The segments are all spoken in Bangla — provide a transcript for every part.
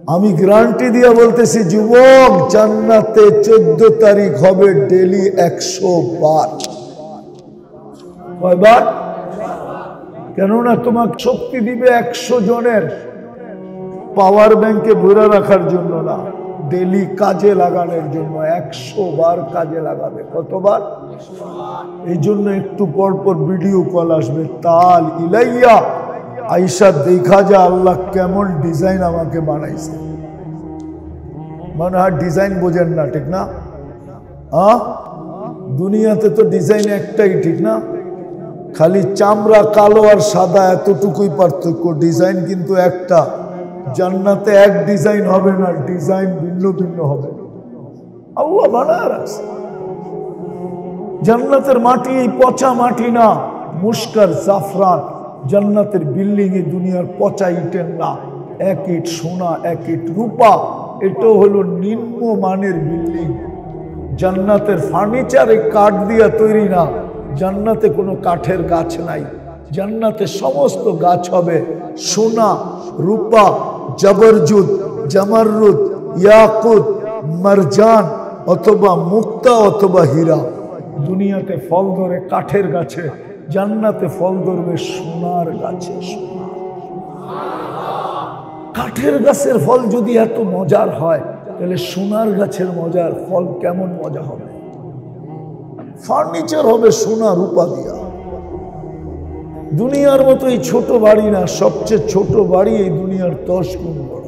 আমি গ্যারান্টি দিয়া বলতেছি যুবক, জান্নাতে 14 তারিখ হবে ডেলি 100 বার। কয়বার? কেননা তোমাকে শক্তি দিবে 100 জনের পাওয়ার ব্যাংকে ভরে রাখার জন্য না, ডেলি কাজে লাগানোর জন্য। 100 বার কাজে লাগাবে। কতবার? এই জন্য একটু পর পর ভিডিও কল আসবে, তাল ইলাইয়া আইসা দেখা যা আল্লাহ কেমন ডিজাইন আমাকে বানাইছে। মানে আর ডিজাইন বোঝেন না, ঠিক না? দুনিয়াতে তো ডিজাইন একটাই, ঠিক না? খালি চামড়া কালো আর সাদা, এতটুকুই পার্থক্য। ডিজাইন কিন্তু একটা। জান্নাতে এক ডিজাইন হবে না, ডিজাইন ভিন্ন ভিন্ন হবে। আল্লাহ বানায় রাখছে। জান্নাতের মাটি এই পচা মাটি না, মুস্কার জাফরান। জান্নাতের বিল্ডিং এ দুনিয়ার পচা ইটের না, 1 ইট সোনা 1 ইট রূপা। এটা হলো নিম্ন মানের বিল্ডিং। জান্নাতের ফার্নিচার এই কাঠ দিয়ে তৈরি না। জান্নাতে কোনো কাঠের গাছ নাই। জান্নাতে সমস্ত গাছ হবে সোনা, রূপা, জবরজুদ, জামাররুদ, ইয়াকুত, মারজান অথবা মুক্তা অথবা হীরা। দুনিয়াতে ফল ধরে কাঠের গাছে, জান্নাতে ফল ধরবে সোনার গাছে। কাঠের গাছের ফল যদি এত মজার হয়, তাহলে সোনার গাছের মজার ফল কেমন মজা হবে? ফার্নিচার হবে সোনা রূপা দিয়া। দুনিয়ার মতো এই ছোট বাড়ি না, সবচেয়ে ছোট বাড়ি এই দুনিয়ার 10 গুণ বড়।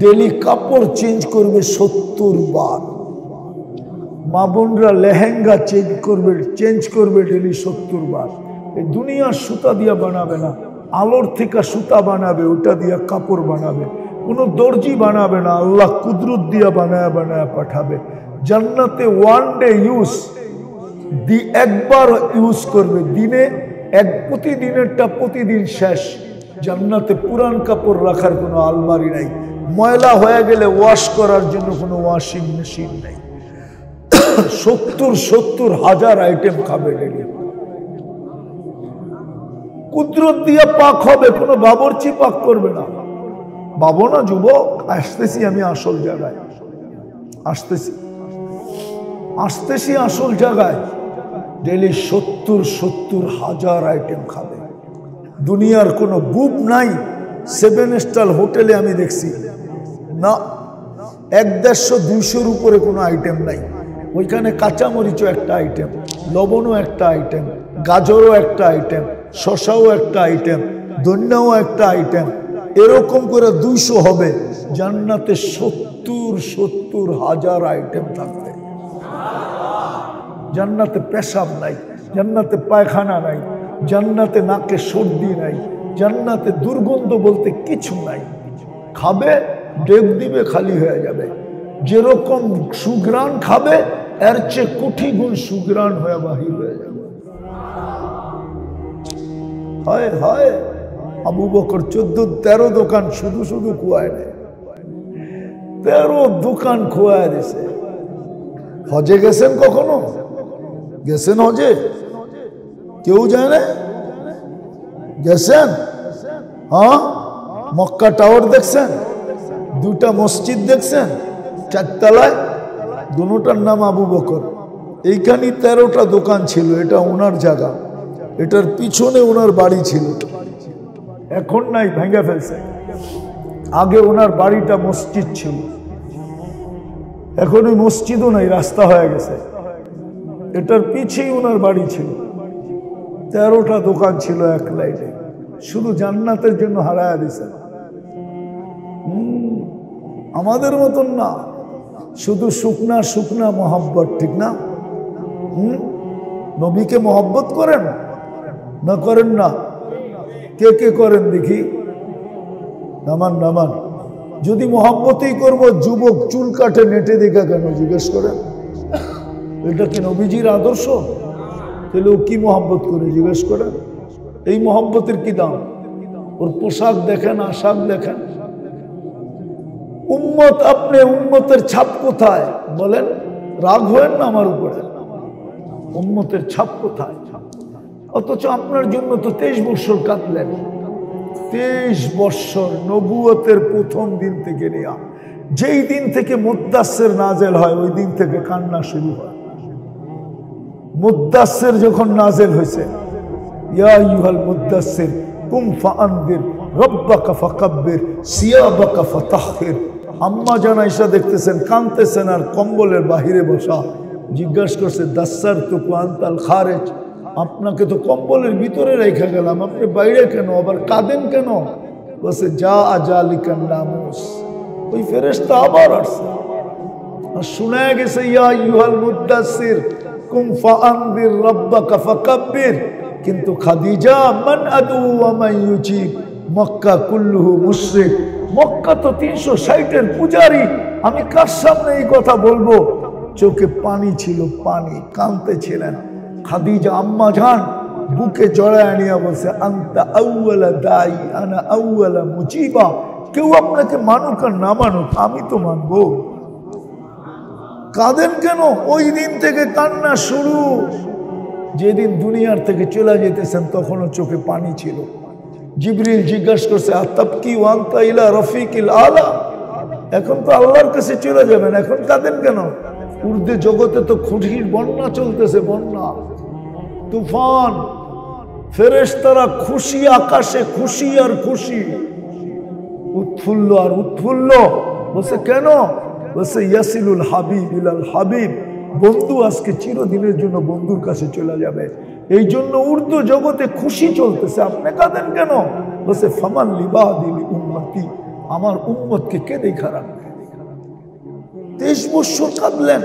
ডেলি কাপড় চেঞ্জ করবে 70 বার। মা বোনরা লেহেঙ্গা চেঞ্জ করবে ডেলি 70 বার। এই দুনিয়ার সুতা দিয়া বানাবে না, আলোর থেকে সুতা বানাবে, ওটা দিয়া কাপড় বানাবে। কোনো দর্জি বানাবে না, আল্লাহ কুদরত দিয়া বানায় বানায় পাঠাবে। জান্নাতে ওয়ান ডে ইউজ, একবার ইউজ করবে দিনে, প্রতিদিনেরটা প্রতিদিন শেষ। জান্নাতে পুরান কাপড় রাখার কোনো আলমারি নাই। ময়লা হয়ে গেলে ওয়াশ করার জন্য কোনো ওয়াশিং মেশিন নাই। 70 হাজার আইটেম খাবে ডেলি। কুদরত দিয়ে পাক হবে, কোনো বাবরচি পাক করবে না। বাবো না যুবক, আসতেছি আমি আসল জায়গায়, আসতেছি আসল জায়গায়। ডেলি 70 হাজার আইটেম খাবে। দুনিয়ার কোনো বুক নাই। 7 স্টার হোটেলে আমি দেখছি না, 150-200 উপরে কোনো আইটেম নাই। ওইখানে কাঁচামরিচও একটা আইটেম, লবণও একটা আইটেম, গাজরও একটা আইটেম, শশাও একটা আইটেম, ধনিয়াও একটা আইটেম। এরকম করে 200 হবে। জান্নাতে 70 হাজার আইটেম থাকবে। জান্নাতে পেশাব নাই, জান্নাতে পায়খানা নাই, জান্নাতে নাকে সর্দি নাই, জান্নাতে দুর্গন্ধ বলতে কিছু নাই। খাবে, ডেক দিবে, খালি হয়ে যাবে। যেরকম সুগ্রাণ খাবে, এর চেয়ে কোটি গুণ সুগ্রাণ হয়ে বাহির হয়ে যাবে। হয় হয় আবু বকর 13 দোকান শুধু খুয়ায় নেয়। 13 দোকান খোয়ায় দিছে। হজে গেছেন কখনো? গেছেন হজে? কেউ যায় না? গেছেন? হ্যাঁ, মক্কা টাওয়ার দেখছেন? 2টা মসজিদ দেখছেন 4 তলায়? দুটার নাম আবু বকর। এইখানে 13টা দোকান ছিল। এটা ওনার জায়গা, এটার পিছনে ওনার বাড়ি ছিল। এখন নাই, ভেঙে ফেলছে। আগে ওনার বাড়িটা মসজিদ ছিল, এখন ওই মসজিদও নাই, রাস্তা হয়ে গেছে। এটার পিছেই ওনার বাড়ি ছিল। 13টা দোকান ছিল এক লাইনে। শুধু জান্নাতের জন্য হারায়া দিছে। আমাদের মতন না, শুধু শুকনা মোহাব্বত, ঠিক না? নবীকে মোহাব্বত করেন না করেন না? কে কে করেন দেখি? নামান। যদি মোহাব্বতই করব, যুবক চুল কাটে নেটে দেখা কেন জিজ্ঞেস করেন? এটা কি নবীজির আদর্শ? তাহলে ও কি মোহাব্বত করে জিজ্ঞেস করেন? এই মোহাব্বতের কি দাম? ওর পোশাক দেখেন, আশাক দেখেন। উম্মত, আপনি উম্মতের ছাপ কোথায় বলেন? রাগ হয়েন না আমার উপরে। উম্মতের ছাপ কোথায়? অথচ আপনার জন্য তো 23 বছর কাঁদলেন, 23 বৎসর নবুয়তের প্রথম দিন থেকে নেয়া, যেই দিন থেকে মুদ্দাসসির নাজেল হয় ওই দিন থেকে কান্না শুরু হয়। মুদ্দাসসির যখন নাজেল হয়েছে, ইয়া আইয়ুহাল মুদ্দাসসির কুম ফাআনদির রব্বাকা ফাকাব্বির সিয়াবাকা ফাতাহহির। আম্মা জান আয়েশা দেখতেছেন, কাঁদতেছেন আর কম্বলের বাহিরে বসা। জিজ্ঞাসা করছে, দাসসারতুকা আনতাল খারিজ, আপনাকে তো কম্বলের ভিতরে রেখে গেলাম, আপনি বাইরে কেন, আবার কাঁদেন কেন? বলছে, যা আজালিকান নামুস। ওই ফেরেশতা আবার আসছে আর শোনা গেছে, ইয়া আইয়ুহাল মুদ্দাসসির কুম ফাআনদির রব্বাকা ফাকাব্বির। কিন্তু খাদিজা মান আদু ওয়া মান ইউজিব, মক্কা কুল্লুহু মুশরিক, মক্কা তো 360-এর পূজারি, আমি কার সামনে এই কথা বলবো? চোখে পানি ছিল, পানি, কাঁদতেছিলেন। খাদিজা আম্মা জান বুকে জড়ায় নিয়ে বলছে, আনতা আউয়ালা দাই আনা আউয়ালা মুজিবা। কেউ আপনাকে মানুক আর না মানুক, আমি তো মানবো। কাঁদেন কেন? ওই দিন থেকে কান্না শুরু। যেদিন দুনিয়ার থেকে চলে যেতেছেন তখনও চোখে পানি ছিল। জিবরিল জিজ্ঞাসা করছে, আতাবকি ওয়া আনতা ইলা রফিকিল আলা, এখন তো আল্লাহর কাছে চলে যাবেন, এখন কাঁদেন কেন? উর্দে জগতে তো খুশির বন্যা চলতেছে, বন্যা, তুফান, ফেরেশতারা খুশি, আকাশে খুশি আর খুশি, উৎফুল্ল আর উৎফুল্ল। বলছে কেন? বলছে ইয়াসিলুল হাবিব ইলাল হাবিব, বন্ধু আজকে চিরদিনের জন্য বন্ধুর কাছে চলে যাবে, এই জন্য উর্দু জগতে খুশি চলতেছে, আপনি কাঁদেন কেন? বলছে ফামান লিবাদিল উম্মতি, আমার উম্মতকে কে দেখা রাখবে? 23 বছর কাঁদলেন,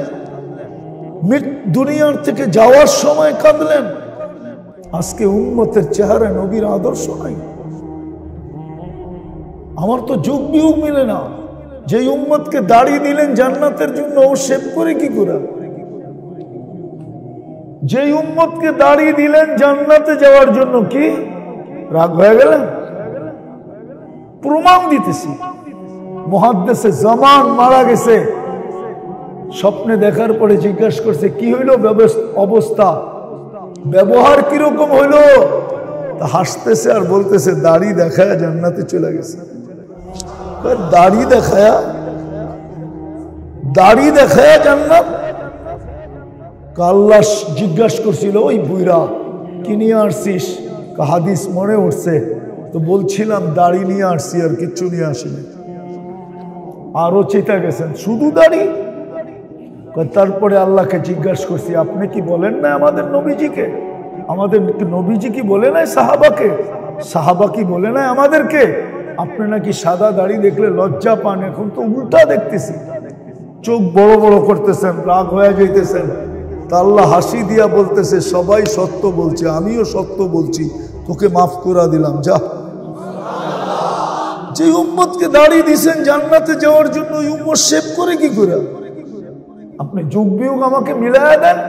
দুনিয়ার থেকে যাওয়ার সময় কাঁদলেন। আজকে উম্মতের চেহারা নবীর আদর্শ নাই। আমার তো যুগ বিয়োগ মিলে না। যে উম্মতকে দাড়ি দিলেন জান্নাতের জন্য, ও শেভ করে কি করে? যে উম্মতকে দাড়ি দিলেন জান্নাতে যাওয়ার জন্য, কি রাগ হয়ে গেলেন? প্রমাণ দিতেছি। মুহাদ্দিসে জামান মারা গেছে, স্বপ্নে দেখার পরে জিজ্ঞাসা করছে, কি হইল অবস্থা, ব্যবহার কিরকম হইল? তা হাসতেছে আর বলতেছে, দাড়ি দেখায় জান্নাতে চলে গেছে। দাড়ি দেখায় জান্নাত? আল্লাহ জিজ্ঞাসা করছিল, ওই বুইরা কি নিয়ে আসছিস? হাদিস মনে উঠছে তো বলছিলাম, দাড়ি নিয়ে আসছি, আর কিচ্ছু নিয়ে আসিনি। আরো চেতা গেছেন, শুধু দাড়ি? তারপরে আল্লাহকে জিজ্ঞাসা করছি, আপনি কি বলেন না আমাদের নবীজিকে? আমাদের নবীজি কি বলে নাই সাহাবাকে? সাহাবা কি বলে নাই আমাদেরকে? আপনি নাকি সাদা দাড়ি দেখলে লজ্জা পান, এখন তো উল্টা দেখতেছি। চোখ বড় বড় করতেছেন, রাগ হয়ে যাইতেছেন। তা আল্লাহ হাসি দিয়া বলতেছে, সবাই সত্য বলছে, আমিও সত্য বলছি, তোকে মাফ করে দিলাম, যা। যে উম্মতকে দাড়ি দিছেন জান্নাতে যাওয়ার জন্য, ওই উম্মত শেভ করে কি করে? আপনি যুগ বিয়োগ আমাকে মিলায়া দেন।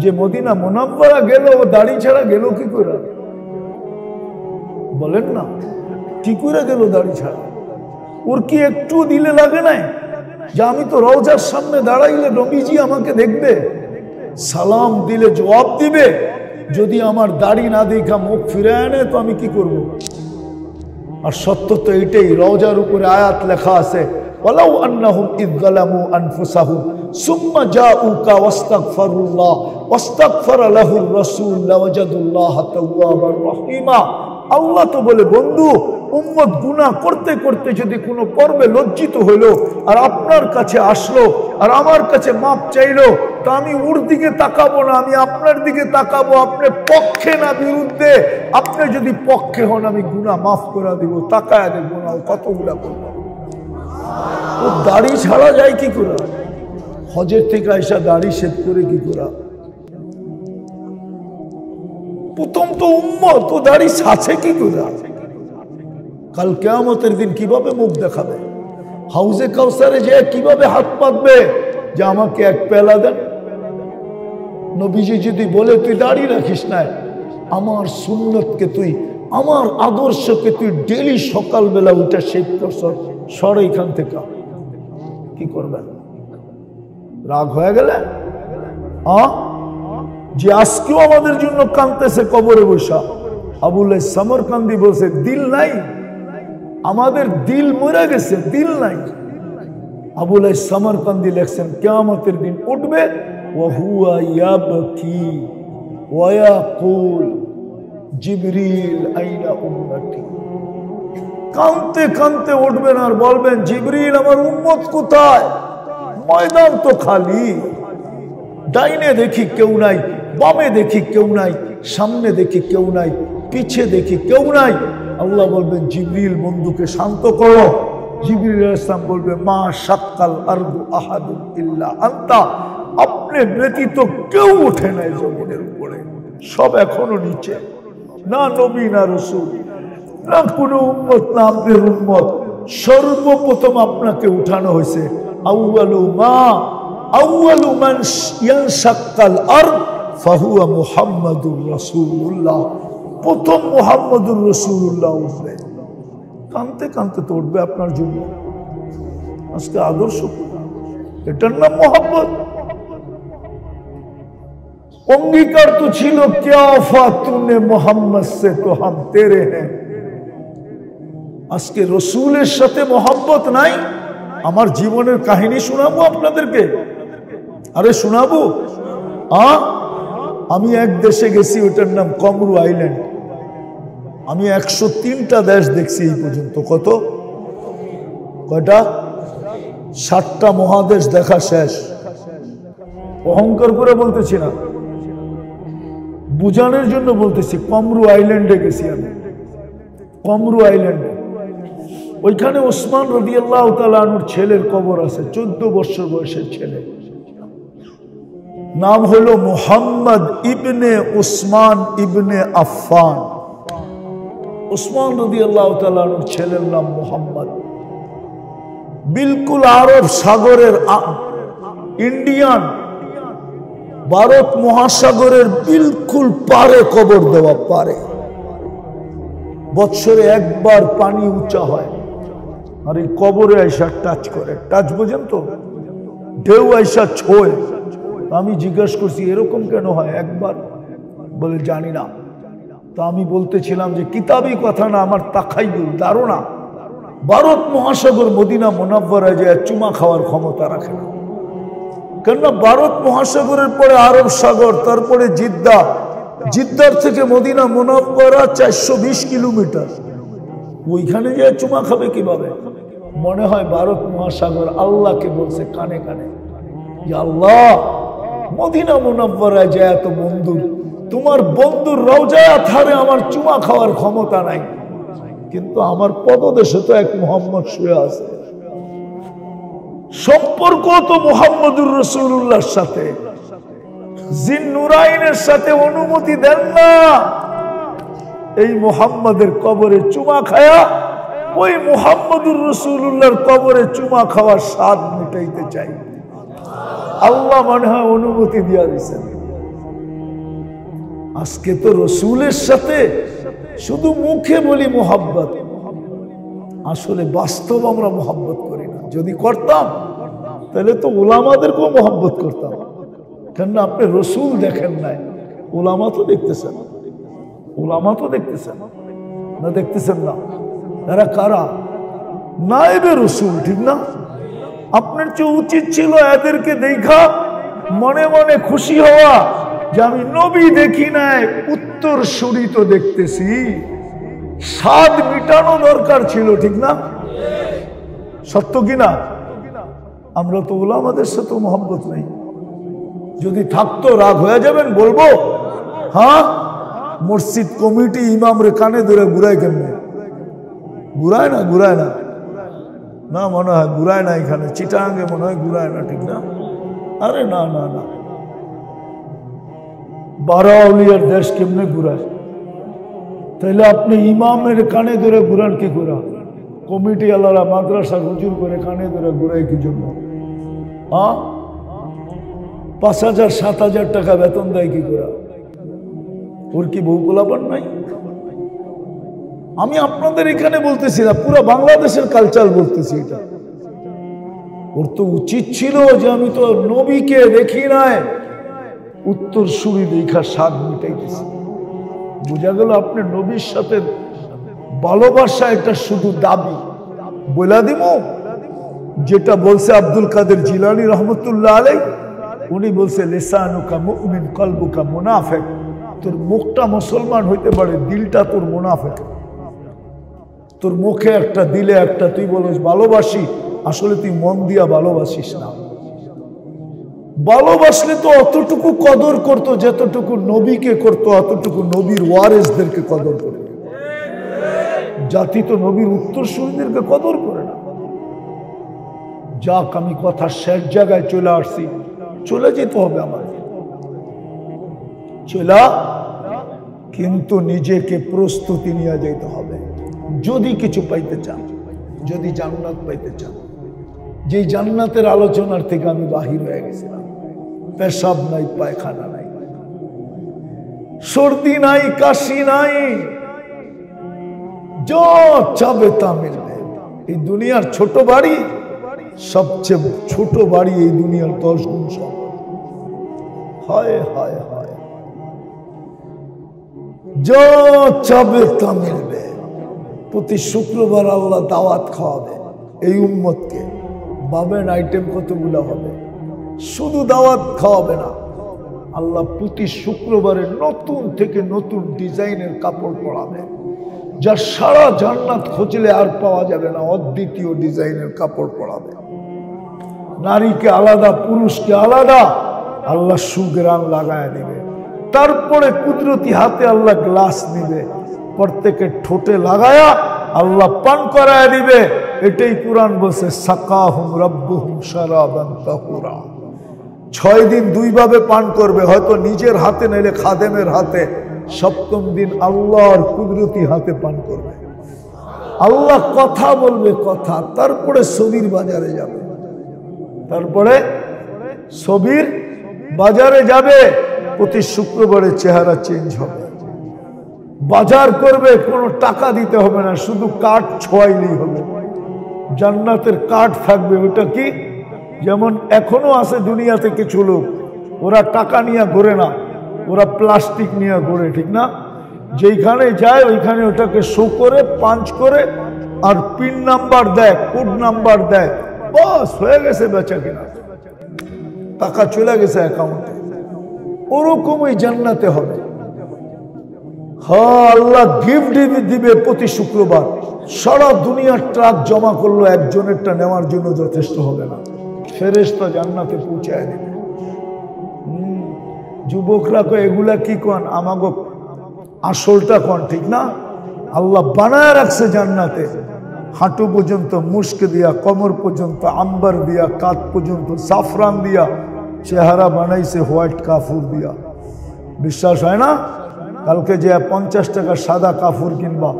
যে মদিনা মুনাওয়ারা গেল, ও দাড়ি ছাড়া গেল কি করে? বলেন না, কি করে গেল দাড়ি ছাড়া? ওর কি একটু দিলে লাগে নাই যে আমি তো রওজার সামনে দাঁড়াইলে নবীজি আমাকে দেখবে, সালাম দিলে জবাব দিবে? যদি আমার দাড়ি না দেখা মুখ ফিরে আনে তো আমি কি করব? আর সত্য তো এইটাই, রওজার উপরে আয়াত লেখা আছে, ওয়ালাউ আন্নাহুম ইয যালামু আনফুসাহুম সুম্মা জাউকা ওয়াস্তাগফিরুল্লাহ ওয়াস্তাগফারা লাহুর রাসূল লাওয়াজাদুল্লাহ তাওয়াবার রহিমা। আল্লাহ তো বলে, বন্ধু উম্মত গুনাহ করতে করতে যদি কোনো পর্বে লজ্জিত হইল আর আপনার কাছে আসলো আর আমার কাছে মাপ চাইলো, তা আমি ওর দিকে তাকাবো না, আমি আপনার দিকে তাকাবো। আপনি পক্ষে না বিরুদ্ধে? আপনি যদি পক্ষে হন, আমি গুনাহ মাফ করে দিব, তাকায় দেখবো না কতগুলা করবো। ও দাড়ি ছাড়া যায় কি করে? হজের থেকে আইসা দাড়ি শেভ করে কি করে? প্রথম তো উম্মত, ও দাড়ি ছাছে কি করে? কাল কিয়ামতের দিন কিভাবে মুখ দেখাবে? হাউজে কাউসারে যে কিভাবে হাত পাতবে যে আমাকে এক পেলা দেন? নবীজি যদি বলে, তুই দাড়ি রাখিস না, আমার সুন্নতকে তুই, আমার আদর্শকে তুই ডেলি সকালবেলা উঠে শেভ করছ, সর এখান থেকে, কি করবেন? রাগ হয়ে গেলে? যে আজকেও আমাদের জন্য কাঁদতেছে কবরে বসা, আবুল সমরকান্দি বলছে দিল নাই, আমাদের দিল মরে গেছে, দিল নাই। আবুল সমরকান্দি লেখছেন কিয়ামতের দিন উঠবে ওয়াহুয়া ইয়াবকি ওয়া ইয়াকুল জিবরিল আইনা উম্মতি, কাঁদতে কাঁদতে উঠবেন আর বলবেন জিবরিল আমার উম্মত কোথায়? ময়দান তো খালি, ডাইনে দেখি কেউ নাই, বামে দেখি কেউ নাই, সামনে দেখি কেউ নাই, পিছে দেখি কেউ নাই। আল্লাহ বলবেন জিবরিল বন্ধুকে শান্ত করো। জিবরিল আলাইহিস সালাম বলবে মা শাক্কাল আরদু আহাদুন ইল্লা আনতা, আপনি ব্যতীত কেউ ওঠে নাই জমিনের উপরে, সব এখনো নিচে, না নবী না রাসূল না কোনো উম্মত না আপনার উম্মত। সর্বপ্রথম আপনাকে উঠানো হয়েছে আউয়ালু মান ইয়ানশাক্কাল আরদ ফাহুয়া মুহাম্মাদুর রাসূলুল্লাহ, প্রথম মুহাম্মাদুর রাসূলুল্লাহ উঠবে। কাঁদতে কাঁদতে তো উঠবে আপনার জন্য। আজকে আদর্শ, এটার নাম মোহাম্মত। অঙ্গীকার তো ছিল ক্যা ফাতুনে মোহাম্মদ সে তো হাম তেরে হ্যাঁ। আজকে রসুলের সাথে মোহাম্মত নাই। আমার জীবনের কাহিনী শোনাবো আপনাদেরকে? আরে শোনাবো। আমি এক দেশে গেছি, ওটার নাম কমরু আইল্যান্ড। আমি 103টা দেশ দেখছি এই পর্যন্ত। কত? কয়টা? 7টা মহাদেশ দেখা শেষ। অহংকার করে বলতেছি না, বুঝানোর জন্য বলতেছি। কমরু আইল্যান্ডে গেছি আমি, কমরু আইল্যান্ডে। ওইখানে ওসমান রাদিয়াল্লাহু তাআলা আনহুর ছেলের কবর আছে, 14 বছর বয়সের ছেলে, নাম হলো মুহাম্মদ ইবনে উসমান ইবনে আফফান। উসমান রাদিয়াল্লাহু তাআলা আনহুর ছেলের নাম মুহাম্মদ। বিলকুল আরব সাগরের, ইন্ডিয়ান ভারত মহাসাগরের বিলকুল পারে কবর দেওয়া, পারে। বৎসরে একবার পানি উঁচা হয় আর এই কবরে আইসা টাচ করে, টাচ বোঝেন তো, ঢেউ আইসা ছোঁয়। আমি জিজ্ঞাসা করছি এরকম কেন হয় একবার? বলে জানি না। তো আমি বলতেছিলাম যে কিতাবি কথা না, আমার তাখাইয়ুল ধারণা, ভারত মহাসাগর মদিনা মুনাওয়ারায় যায় চুমা খাওয়ার ক্ষমতা রাখে না। কেননা ভারত মহাসাগরের পরে আরব সাগর, তারপরে জিদ্দা, জিদ্দার থেকে মদিনা মুনাওয়ারা 420 কিলোমিটার। ওইখানে যায় চুমা খাবে কিভাবে? মনে হয় ভারত মহাসাগর আল্লাহকে বলছে কানে কানে, আল্লাহ মদিনা মুনাওয়ারায় যায় এত বন্ধুর, তোমার বন্ধুর রওজায় থারে আমার চুমা খাওয়ার ক্ষমতা নাই, কিন্তু আমার পদদেশে তো এক মুহাম্মদ শুয়ে আছে। সম্পর্ক তো মুহাম্মদুর রাসূলুল্লাহর সাথে। জিন নুরাইনের সাথে অনুমতি দেন না এই মুহাম্মদের কবরে চুমা খায়া ওই মুহাম্মদুর রাসূলুল্লাহর কবরে চুমা খাওয়ার স্বাদ মিটাইতে চাই। আল্লাহ মনে হয় অনুমতি দিয়া দিয়েছেন। আজকে তো রসুলের সাথে শুধু মুখে বলি মোহাব্বত, আসলে বাস্তব আমরা মোহাব্বত করি না। যদি করতাম তাহলে তো উলামাদেরকেও মোহাব্বত করতাম। কেননা আপনি রসুল দেখেন নাই, উলামা তো দেখতেছেন, উলামা তো দেখতেছেন না, দেখতেছেন না? এরা কারা? নায়েবে রসুল, ঠিক না? আপনার চেয়ে উচিত ছিল এদেরকে দেখা মনে মনে খুশি হওয়া যে আমি নবী দেখি নাই, উত্তর সুরি তো দেখতেছি। স্বাদ মিটানো দরকার ছিল, ঠিক না? সত্য কিনা? আমরা তো উলামাদের সাথে মোহাব্বত নেই। যদি থাকতো রাগ হয়ে যাবেন, বলবো হ্যাঁ মসজিদ কমিটি ইমামরে কানে ধরে ঘুরায় কেমনে? ঘুরায় না, ঘুরায় না, না মনে হয় ঘুরায় না। এখানে চিটাঙ্গে মনে হয় ঘুরায় না, ঠিক না? আরে না না না, বারাউলিয়ার দেশ কেমনে ঘুরায়? তাহলে আপনি ইমামের কানে ধরে ঘুরান কি ঘুরা? কমিটি আলারা মাদ্রাসা হুজুর করে কানে ধরে ঘুরায় কি জন্য? 5,000-7,000 টাকা বেতন দেয় কি ঘুরা? ওর কি বউ গোলাপান নাই? আমি আপনাদের এখানে বলতেছি না, পুরো বাংলাদেশের কালচার বলতেছি। এটা ওর তো উচিত ছিল যে আমি তো নবীকে দেখি নাই, উত্তর সুরি দেখা স্বাদ মিটাইতেছি। বোঝা গেল আপনি নবীর সাথে ভালোবাসা এটা শুধু দাবি। বলে দিব যেটা বলছে আব্দুল কাদের জিলানী রহমতুল্লাহ আলাইহি, উনি বলছে লিসানুকা মুমিন কলবুকা মুনাফিক। তোর মুখটা মুসলমান হইতে পারে, দিলটা তোর মুনাফিক। তোর মুখে একটা দিলে একটা, তুই বলিস ভালোবাসি, আসলে তুই মন দিয়া ভালোবাসিস না। ভালোবাসলে তো অতটুকু কদর করতো যতটুকু নবীকে করতো, অতটুকু নবীর ওয়ারেসদেরকে কদর করে। জাতি তো নবীর উত্তরসূরিদেরকে কদর করে না। যাক, আমি কথা শেষ জায়গায় চলে আসছি, চলে যেতে হবে আমাদের। চলা কিন্তু নিজেকে প্রস্তুতি নিয়ে যেতে হবে। যদি কিছু পাইতে চান, যদি জান্নাত পাইতে চান, যে জান্নাতের আলোচনার থেকে আমি বাহির হয়ে গেছিলাম। পেশাব নাই, পায়খানা নাই, সর্দি নাই, কাশি নাই, যা চাবে তা মিলবে। এই দুনিয়ার ছোট বাড়ি, সবচেয়ে ছোট বাড়ি এই দুনিয়ার 10 গুণ সব। হায় হায় হায়, যা চাবে তা মিলবে। প্রতি শুক্রবার আল্লাহ দাওয়াত খাওয়াবে এই উম্মতকে। ভাবেন আইটেম কতগুলো হবে। শুধু দাওয়াত খাওয়াবে না, আল্লাহ প্রতি শুক্রবারে নতুন থেকে নতুন ডিজাইনের কাপড় পরাবে, যা সারা জান্নাত খুঁজলে আর পাওয়া যাবে না। অদ্বিতীয় ডিজাইনের কাপড় পরাবে। নারীকে আলাদা, পুরুষকে আলাদা, আল্লাহ সুগ্রাম লাগায় দেবে। তারপরে কুদরতি হাতে আল্লাহ গ্লাস নিবে, প্রত্যেকের ঠোঁটে লাগায়া আল্লাহ পান করায় দিবে। এটাই কুরআন বলছে, সাকাহুম রাব্বুহুম শারাবান তাহুরা। 6 দিন 2 ভাবে পান করবে, হয়তো নিজের হাতে নাইলে খাদেমের হাতে। 7ম দিন আল্লাহর কুদরতি হাতে পান করবে। আল্লাহ কথা বলবে কথা। তারপরে ছবির বাজারে যাবে, তারপরে ছবির বাজারে যাবে। প্রতি শুক্রবারে চেহারা চেঞ্জ হবে। বাজার করবে, কোনো টাকা দিতে হবে না, শুধু কার্ড ছোঁয়াইলেই হবে। জান্নাতের কার্ড থাকবে। ওটা কি? যেমন এখনো আছে দুনিয়াতে কিছু লোক, ওরা টাকা নিয়ে ঘোরে না, ওরা প্লাস্টিক নিয়ে ঘোরে, ঠিক না? যেইখানে যায় ওইখানে ওটাকে শো করে, পাঞ্চ করে, আর পিন নাম্বার দেয়, কোড নাম্বার দেয়, বাস হয়ে গেছে বেচা কেনা, টাকা চলে গেছে অ্যাকাউন্টে। ওরকমই জান্নাতে হবে। হ্যাঁ, আল্লাহ গিফট দিবে প্রতি শুক্রবার। সারা দুনিয়ার ট্রাক জমা করলো, একজনেরটা নেওয়ার জন্য যথেষ্ট হবে না। ফেরেশতা জান্নাতে পৌঁছায় দিবে। যুবকরা কয় এগুলা কি কন? আমাগো আসলটা কন, ঠিক না? আল্লাহ বানায় রাখছে জান্নাতে, হাঁটু পর্যন্ত মুস্ক দিয়া, কমর পর্যন্ত আম্বার দিয়া, কাঁধ পর্যন্ত সাফরান দিয়া, চেহারা বানাইছে হোয়াইট কাফুর দিয়া। বিশ্বাস হয় না? কালকে যে 50 টাকা সাদা কাফুর কিনবা,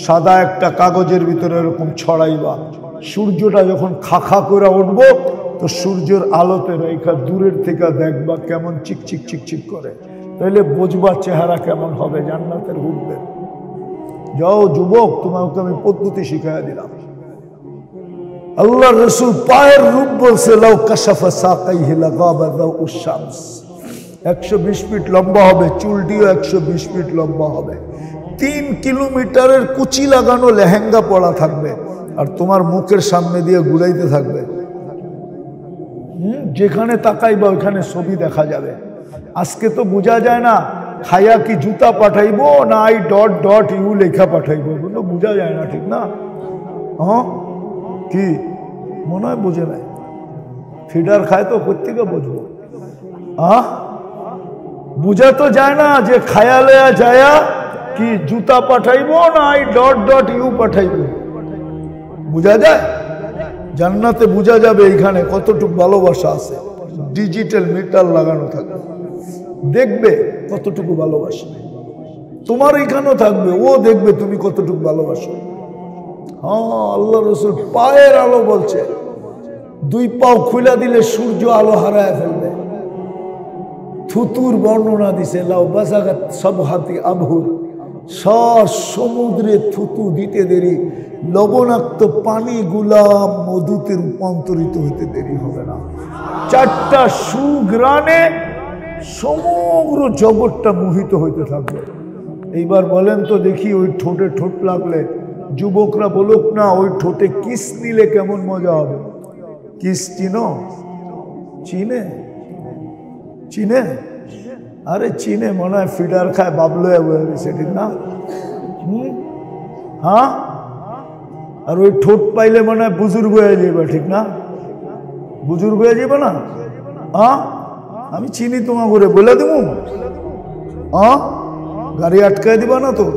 সাদা একটা কাগজের ভিতরে এরকম ছড়াইবা, সূর্যটা যখন খাখা করে উঠবো তো সূর্যের আলোতে রেখা দূরের থেকে দেখবা কেমন চিকচিক চিকচিক করে, তাহলে বুঝবা চেহারা কেমন হবে জান্নাতের হুরদের। যাও যুবক, তোমাকে আমি পদ্ধতি শিখাইয়া দিলাম। আল্লাহ রসুল পায়ের রূপ বলছে, লাউ কাশাফা সাকাইহি লাগাবা দাউস শামস। 120 ফিট লম্বা হবে, চুলটিও 120 ফিট লম্বা হবে। 3 কিলোমিটারের কুচি লাগানো লেহেঙ্গা পরা থাকবে, আর তোমার মুখের সামনে দিয়ে ঘুরাইতে থাকবে। যেখানে তাকাইবা ওইখানে ছবি দেখা যাবে। আজকে তো বোঝা যায় না খায়া কি জুতা পাঠাইবো না ..u লেখা পাঠাইবো, কিন্তু বোঝা যায় না, ঠিক না? হ্যাঁ, কি মনে হয় বোঝে নাই? ফিডার খায় তো প্রত্যেকে বুঝবো। বুঝা তো যায় না যে খায়া লয়া যায়া কি জুতা পাঠাইবো না ..u পাঠাইবো। বুঝা যায়? জান্নাতে বুঝা যাবে এইখানে কতটুকু ভালোবাসা আছে। ডিজিটাল মিটার লাগানো থাকবে, দেখবে কতটুকু ভালোবাসা। তোমার এইখানেও থাকবে, ও দেখবে তুমি কতটুকু ভালোবাসো। হ্যাঁ, আল্লাহ রসুল পায়ের আলো বলছে, 2 পাও খুলে দিলে সূর্য আলো হারায় ফেলবে। থুতুর বর্ণনা দিছে, লাউ বাসাগাত সাবহাতি আবহুর, সমুদ্রে থুতু দিতে দেরি, লবণাক্ত পানিগুলা মধুতে রূপান্তরিত হইতে দেরি হবে না। 4টা সুঘ্রাণে সমগ্র জগৎটা মোহিত হইতে থাকবে। এইবার বলেন তো দেখি, ওই ঠোঁটে ঠোঁট লাগলে যুবকরা বলুক না, ওই ঠোঁটে কিস নিলে কেমন মজা হবে? কিস চিনো? চিনে? চিনে? আরে চিনে, মনে হয় ফিডার খায় বাবলো হয়ে গেছে, ঠিক না? হ্যাঁ, আর ওই ঠোঁট পাইলে মনে হয় বুজুর্গ হয়ে যাবে, ঠিক না? বুজুর্গ হয়ে যাবে না? হ্যাঁ, আমি চিনি তোমার করে বলে দেবো। হ্যাঁ, গাড়ি আটকায় দিবা না তো?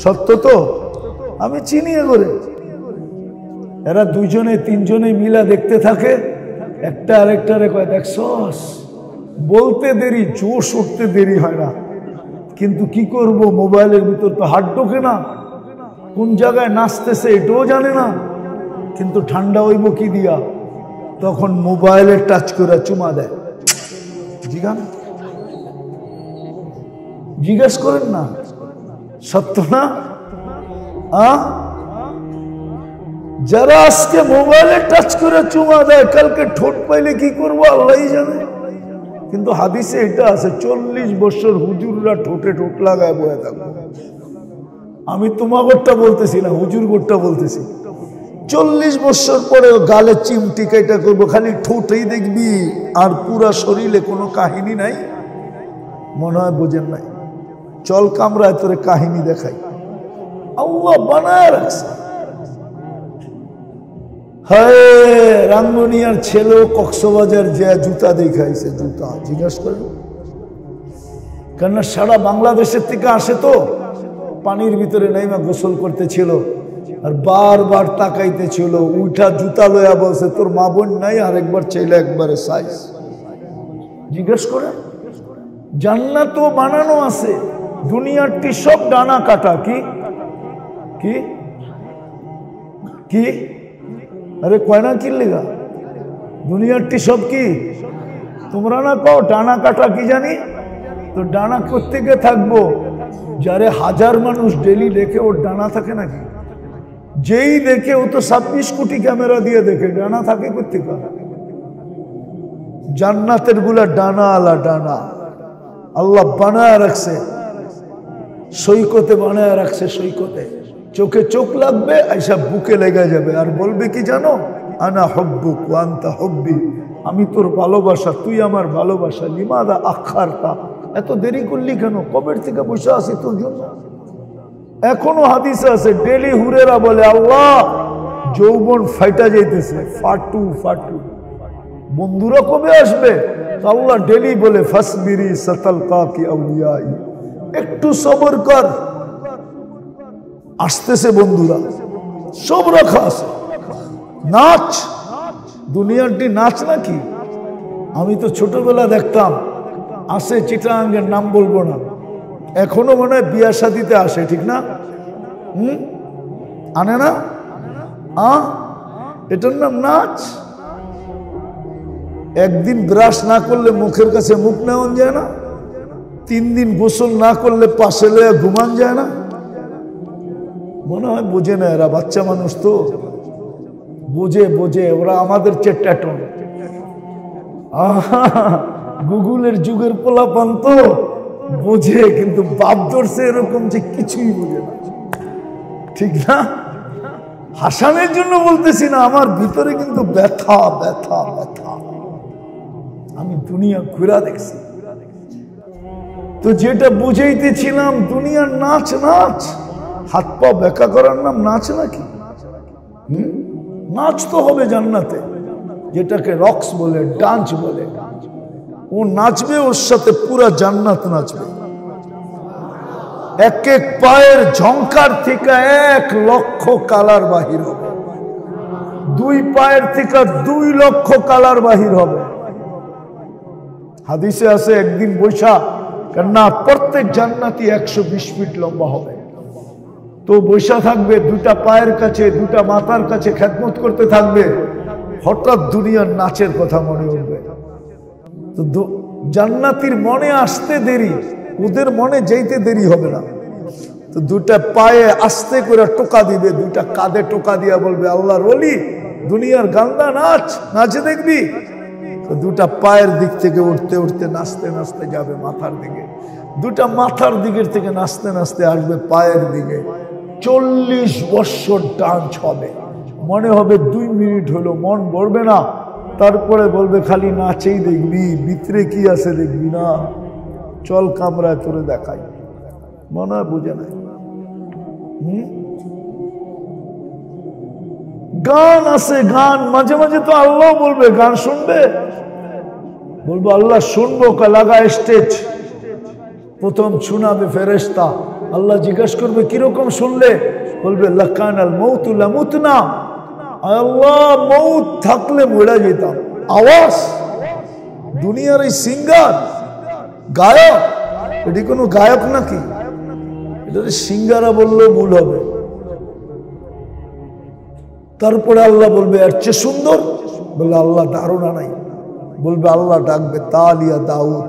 সত্য তো, আমি চিনি করে। এরা দুইজনে তিনজনে মিলা দেখতে থাকে, একটা আরেকটারে কয়, দেখছস, বলতে দেরি, জোশ উঠতে দেরি হয় না, কিন্তু কি করব, মোবাইলের ভিতর তো হাত ঢোকে না, কোন জায়গায় নাচতেছে এটাও জানে না, কিন্তু ঠান্ডা হইব কি দিয়া? তখন মোবাইলে টাচ করে চুমা দেয়। জিজ্ঞেস করেন না, সত্য না? যারা আজকে মোবাইলে টাচ করে চুমা দেয়, কালকে ঠোঁট পাইলে কি করবো আল্লাহই জানে। কিন্তু হাদিসে এটা আছে, 40 বছর হুজুররা ঠোঁটে ঠোঁট লাগায় বয়ে থাকবো। আমি তোমাগরটা বলতেছি না, হুজুর গোরটা বলতেছি। 40 বছর পরে গালে চিমটি কাইটা করবো, খালি ঠোঁটেই দেখবি, আর পুরা শরীরে কোনো কাহিনী নাই। মনে হয় বোঝেন নাই। চল কামরায় তোরে কাহিনী দেখাই, আল্লাহ বানায় রাখছে। হ্যাঁ, রাঙ্গুনিয়ার ছেলেও কক্সবাজার যে জুতা দেখাইছে, জুতা জিজ্ঞাসা করেন, কেননা সারা বাংলাদেশের থেকে আসে তো, পানির ভিতরে নাইমা গোসল করতেছিল, আর বারবার তাকাইতেছিল, উঠা জুতা লয়া বলছে, তোর মা বোন নাই? আরেকবার চাইলে একবারে সাইজ। জিজ্ঞেস করেন, জান্নাতও বানানো আছে, দুনিয়ারটি সব ডানা কাটা। কি কি কি? আরে কয়না কিনলেগা, দুনিয়ারটি সব কি? তোমরা না কও ডানা কাটা, কি জানি তো। ডানা কোত্থেকে থাকবো? যারে 1000 মানুষ ডেলি দেখে, ওর ডানা থাকে নাকি? যেই দেখে ও তো 26 কোটি ক্যামেরা দিয়ে দেখে, ডানা থাকে কোত্থেকে? জান্নাতের গুলা ডানা আলা ডানা আল্লাহ বানায় রাখছে, সৈকতে বানায় রাখছে। সৈকতে চোখে চোখ লাগবে, আইসা বুকে লেগে যাবে, আর বলবে কি জানো, আনা হব্বুক ওয়া আনতা হব্বি, আমি তোর ভালোবাসা, তুই আমার ভালোবাসা। লিমাদা আখারতা, এত দেরি করলি কেন? কবের থেকে বসে আছি তোর জন্য। এখনো হাদিসে আছে, ডেলি হুরেরা বলে, আল্লাহ যৌবন ফাইটা যাইতেছে, ফাটু ফাটু, বন্ধুরা কবে আসবে? আল্লাহ ডেলি বলে, ফাসবিরি সাতালকা কি আউলিয়াই, একটু সবর কর, আসতেছে বন্ধুরা, সব রাখা আছে। নাচ, দুনিয়ারটি নাচ নাকি? আমি তো ছোটবেলা দেখতাম, আসে চিটাঙ্গের নাম বলবো না, এখনো মনে হয় বিয়া শাদিতে আসে, ঠিক না? আনে না? এটার নাম নাচ। একদিন ব্রাশ না করলে মুখের কাছে মুখ নেওয়া যায় না, 3 দিন গোসল না করলে পাশে লয়ে ঘুমান যায় না। মনে হয় বোঝে না, এরা বাচ্চা মানুষ তো, বোঝে বোঝে, ওরা আমাদের চেট্টাটন। গুগলের যুগের পোলাপান তো বোঝে, কিন্তু বাপ ধরছে এরকম যে কিছুই বোঝে না, ঠিক না? হাসানের জন্য বলতেছি না, আমার ভিতরে কিন্তু ব্যথা ব্যথা ব্যথা। আমি দুনিয়া ঘুরা দেখছি তো, যেটা বুঝাইতেছিলাম, দুনিয়ার নাচ নাচ, হাত পা বেঁকা করার নাম নাচ নাকি? নাচ তো হবে জান্নাতে, যেটাকে রক্স বলে, ডান্স বলে। ও নাচবে, ওর সাথে পুরা জান্নাত নাচবে। এক এক পায়ের ঝংকার থেকে 1 লক্ষ কালার বাহির হবে, 2 পায়ের থেকে 2 লক্ষ কালার বাহির হবে। হাদিসে আছে, একদিন বৈশা, কেননা প্রত্যেক জান্নাতি 120 ফিট লম্বা হবে, তো বৈশা থাকবে, 2টা পায়ের কাছে, 2টা মাথার কাছে খেদমত করতে থাকবে। হঠাৎ দুনিয়ার নাচের কথা মনে উঠবে, তো জান্নাতির মনে আসতে দেরি, ওদের মনে যেতে দেরি হবে না। তো 2টা পায়ে আস্তে করে টোকা দিবে, 2টা কাঁধে টোকা দিয়া বলবে, আল্লাহর ওলি, দুনিয়ার গান্দা নাচ, নাচে দেখবি। তো 2টা পায়ের দিক থেকে উঠতে উঠতে নাচতে নাচতে যাবে মাথার দিকে, দুটা মাথার দিকের থেকে নাচতে নাচতে আসবে পায়ের দিকে। 40 বছর ডান্স হবে, মনে হবে 2 মিনিট হলো, মন ভরবে না। তারপরে বলবে খালি নাচেই দেখবি, ভিতরে কি আছে দেখবি না, চল কামরায় তোরে দেখাই। মনে হয় বুঝে নাই। গান আছে, গান মাঝে মাঝে তো আল্লাহ বলবে গান শুনবে, বলবো আল্লাহ শুনবো, লাগা স্টেজ। প্রথম শোনাবে ফেরেশতা, আল্লাহ জিজ্ঞাসা করবে কিরকম শুনলে, বলবে লাকানাল মাউতু লামুতনা, আল্লাহ মৌত থাকলে মরে যেতাম। আওয়াজ, দুনিয়ার এই সিঙ্গার গায়ক, এটি কোনো গায়ক নাকি? এটা সিঙ্গারা বললেও ভুল হবে। তারপরে আল্লাহ বলবে এর চেয়ে সুন্দর, বলবে আল্লাহ ধারণা নাই, বলবে আল্লাহ ডাকবে তালিয়া দাউদ,